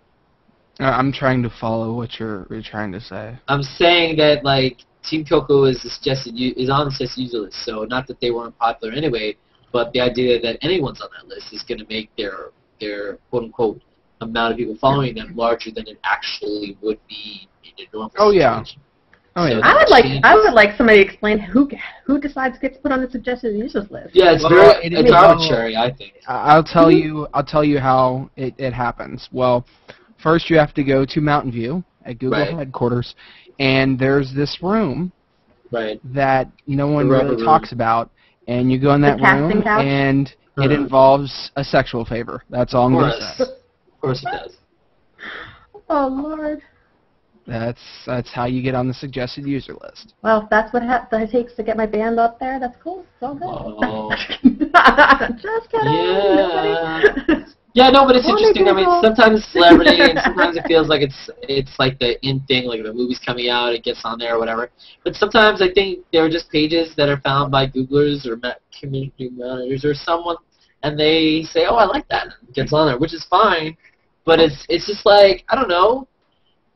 I'm trying to follow what you're trying to say. I'm saying that like Team Coco is on the suggested user list, so not that they weren't popular anyway, but the idea that anyone's on that list is going to make their quote unquote amount of people following them larger than it actually would be in a normal situation. Oh yeah. So I would like somebody to explain who decides gets put on the suggested users list. Yeah, it's arbitrary, I think. I'll tell you how it happens. Well, first you have to go to Mountain View at Google headquarters, and there's this room that no one really talks about, and you go in that room, and it involves a sexual favor. That's all I'm going to say. Of course it does. Oh, Lord. That's how you get on the suggested user list. Well, if that's what it takes to get my band up there, that's cool. It's all good. Oh. Just kidding. Yeah. Yeah, no, but it's interesting. I mean, sometimes it's celebrity, and sometimes it feels like it's like the in thing, like if a movie's coming out, it gets on there or whatever. But sometimes I think they're just pages that are found by Googlers or community managers or someone, and they say, "Oh, I like that," and it gets on there, which is fine. But it's just like I don't know.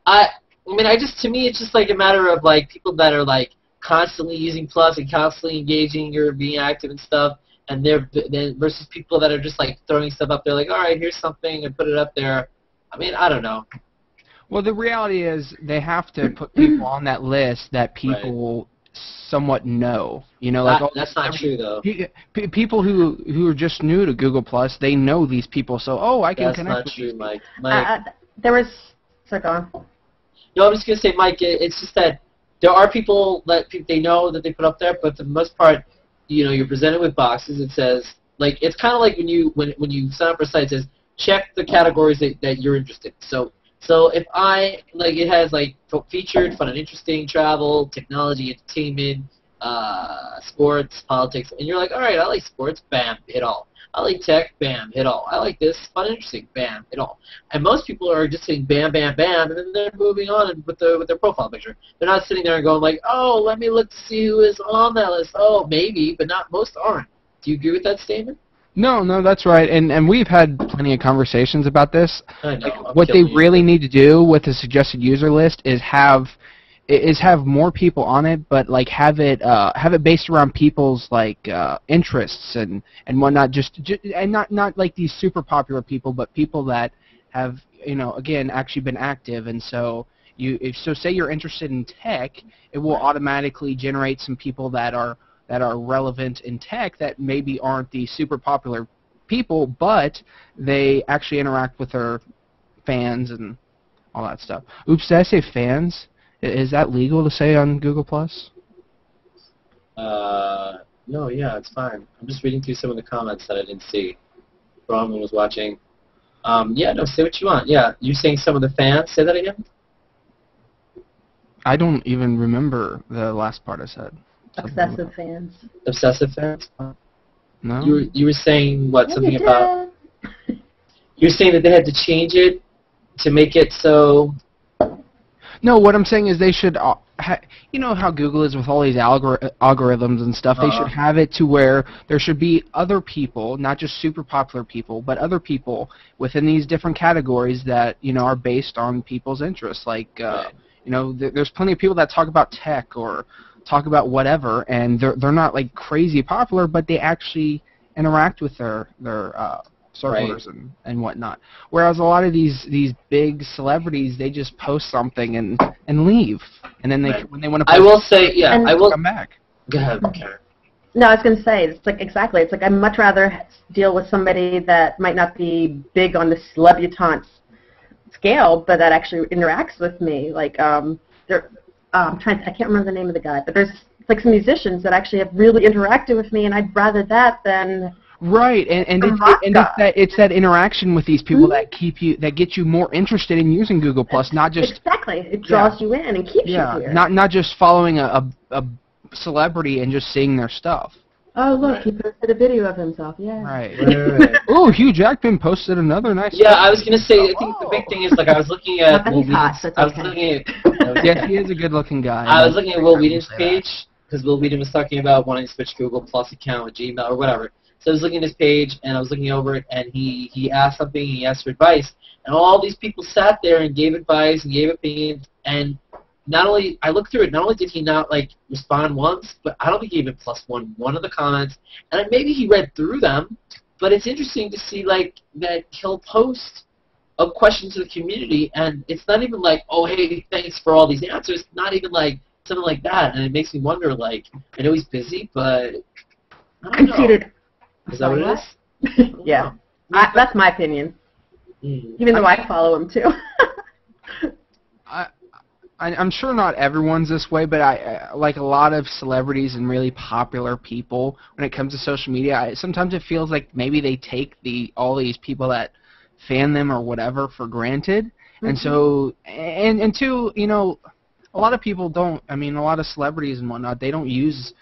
I mean, to me, it's just like a matter of like people that are like constantly using Plus and constantly engaging or being active and stuff, and then versus people that are just like throwing stuff up there, like, all right, here's something and put it up there. I mean, I don't know. Well, the reality is they have to put people on that list that people somewhat know. You know, like that's not true though. People who are just new to Google Plus, they know these people, so I can connect. That's not true, Mike. There was. So go on. No, I'm just gonna say, Mike. It's just that there are people that they know that they put up there, but for the most part, you're presented with boxes. It says like it's kind of like when you sign up for a site, it says check the categories that you're interested in. So if it has like featured, fun and interesting, travel, technology, entertainment, sports, politics, and you're like, all right, I like sports, bam, hit all. I like tech, bam, hit all. I like this, fun and interesting, bam, hit all. And most people are just saying bam, bam, bam, and then they're moving on with their profile picture. They're not sitting there and going like, oh, let me look to see who is on that list. Oh, maybe, but most aren't. Do you agree with that statement? No, that's right, and we've had plenty of conversations about this. I know. What they really need to do with the suggested user list is have more people on it, but like have it based around people's like interests and whatnot. And not like these super popular people, but people that have again actually been active. And so say you're interested in tech, it will automatically generate some people that are relevant in tech that maybe aren't the super popular people, but they actually interact with their fans and all that stuff. Oops, did I say fans? Is that legal to say on Google Plus? No, yeah, it's fine. I'm just reading through some of the comments that I didn't see. Bronwyn was watching. Yeah, no, say what you want. Yeah, you're saying some of the fans. Say that again. I don't even remember the last part I said. Obsessive fans. Obsessive fans? No. You were saying what? Something about. You were saying that they had to change it to make it so. No, what I'm saying is they should. You know how Google is with all these algorithms and stuff. They should have it to where there should be other people, not just super popular people, but other people within these different categories that are based on people's interests. Like there's plenty of people that talk about tech or talk about whatever, and they're not like crazy popular, but they actually interact with their servers and whatnot. Whereas a lot of these big celebrities, they just post something and leave, and then when they want to post I will say, yeah, I will come back. Go ahead, Karen. No, I was going to say, it's like exactly. It's like I'd much rather deal with somebody that might not be big on the celebutante scale, but that actually interacts with me. Like I can't remember the name of the guy, but there's like some musicians that actually have really interacted with me, and I'd rather that than right. And it's that interaction with these people that get you more interested in using Google Plus, not just exactly. It draws you in and keeps you here. Not just following a celebrity and just seeing their stuff. Oh, look, Right. he posted a video of himself. Yeah. Right. Right. Oh, Hugh Jackman posted another nice. Yeah, I was gonna say. I think the big thing is like I was looking at Not that Will he's hot, Wheaton's. so it's I was okay. looking at. Yeah, he is a good-looking guy. I was looking at Will Wheaton's say that. page because Will Wheaton was talking about wanting to switch Google Plus account with Gmail or whatever. So I was looking at his page and I was looking over it, and he asked something. He asked for advice, and all these people sat there and gave advice and gave opinions. And not only I looked through it, not only did he not like respond once, but I don't think he even plus one of the comments. And maybe he read through them, but it's interesting to see like that he'll post of questions to the community, and it's not even like, oh, hey, thanks for all these answers. Not even like something like that, and it makes me wonder. Like, I know he's busy, but I don't know. Conceited. Is that what it is? Yeah. That's my opinion. Mm. Even though I follow him too. I'm sure not everyone's this way, but I like a lot of celebrities and really popular people when it comes to social media. Sometimes it feels like maybe they take all these people that fan them or whatever for granted, and so and two, you know, a lot of people don't. I mean, a lot of celebrities and whatnot, they don't use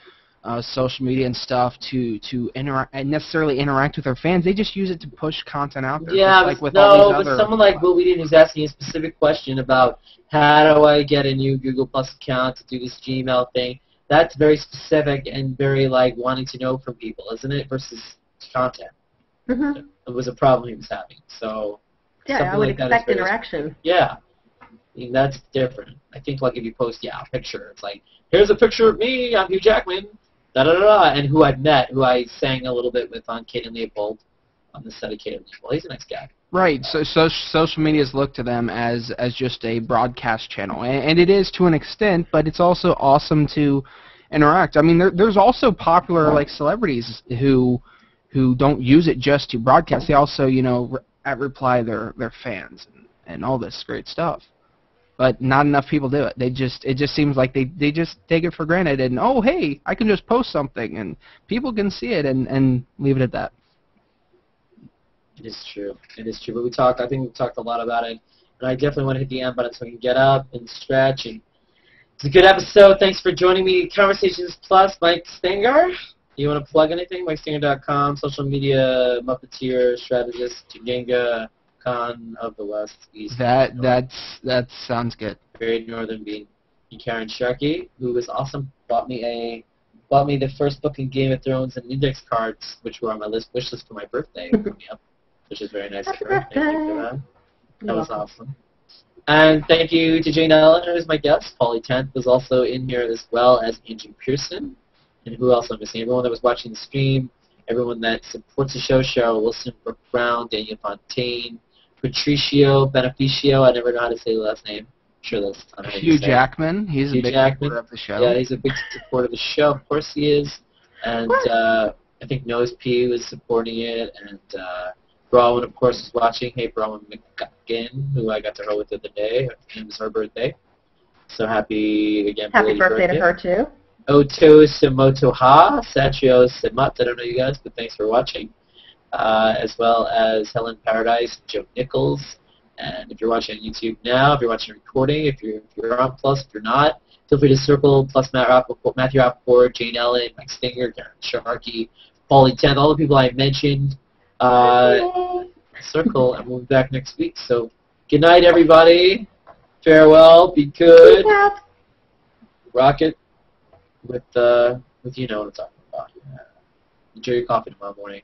social media and stuff to necessarily interact with their fans. They just use it to push content out there. Yeah, just like with all these but other someone like Will Wheaton who's asking a specific question about how do I get a new Google Plus account to do this Gmail thing, that's very specific and very like wanting to know from people, isn't it? Versus content. Mm-hmm. It was a problem he was having. So Yeah, something I would like that is expect very interaction. Yeah. I mean, that's different. I think like if you post, a picture, it's like, here's a picture of me, I'm Hugh Jackman, da-da-da-da, and who I've met, who I sang a little bit with on Kate and Leopold, on the set of Kate and Leopold. He's a nice guy. Right. So social medias look to them as just a broadcast channel, and it is to an extent, but it's also awesome to interact. I mean, there's also popular like celebrities who don't use it just to broadcast. They also, you know, reply their fans and all this great stuff. But not enough people do it. It just seems like they just take it for granted, and oh, hey, I can just post something and people can see it and leave it at that. It is true. It is true. But I think we talked a lot about it, and I definitely want to hit the end button so we can get up and stretch. And it's a good episode. Thanks for joining me. Conversations Plus, Mike Stenger. You want to plug anything? MikeStenger.com, social media, Muppeteer, strategist, Jenga, Con of the West, East. That sounds good. Very northern being Karen Sharkey, who was awesome. Bought me the first book in Game of Thrones and index cards, which were on my wish list for my birthday coming up, which is very nice of her. Thank you for that. That was awesome. And thank you to Jane Ellen, who is my guest. Paulie Tenth was also in here, as well as Angie Pearson. And who else I'm missing? Everyone that was watching the stream, everyone that supports the show, Wilson, Brooke Brown, Daniel Fontaine, Patricio Beneficio, I never know how to say the last name. I'm sure that's not how you Hugh say it. Jackman, he's a big supporter of the show. Yeah, he's a big supporter of the show. Of course he is. And I think Nose P was supporting it. And Bronwyn, of course, is watching. Hey, Bronwyn McGuckin, who I got to her with the other day. It was her birthday. So happy, again, Happy birthday to her, too. Oto Simotoha, Satrio Simat, I don't know you guys, but thanks for watching. As well as Helen Paradise, Joe Nichols. And if you're watching on YouTube now, if you're watching a recording, if you're on Plus, if you're not, feel free to circle Plus Matthew Rappaport, Jane Ellen, Mike Stenger, Karen Sharkey, Paulie Tenth, all the people I mentioned. Circle, and we'll be back next week. So good night, everybody. Farewell. Be good. Rock it with you know what I'm talking about. Enjoy your coffee tomorrow morning.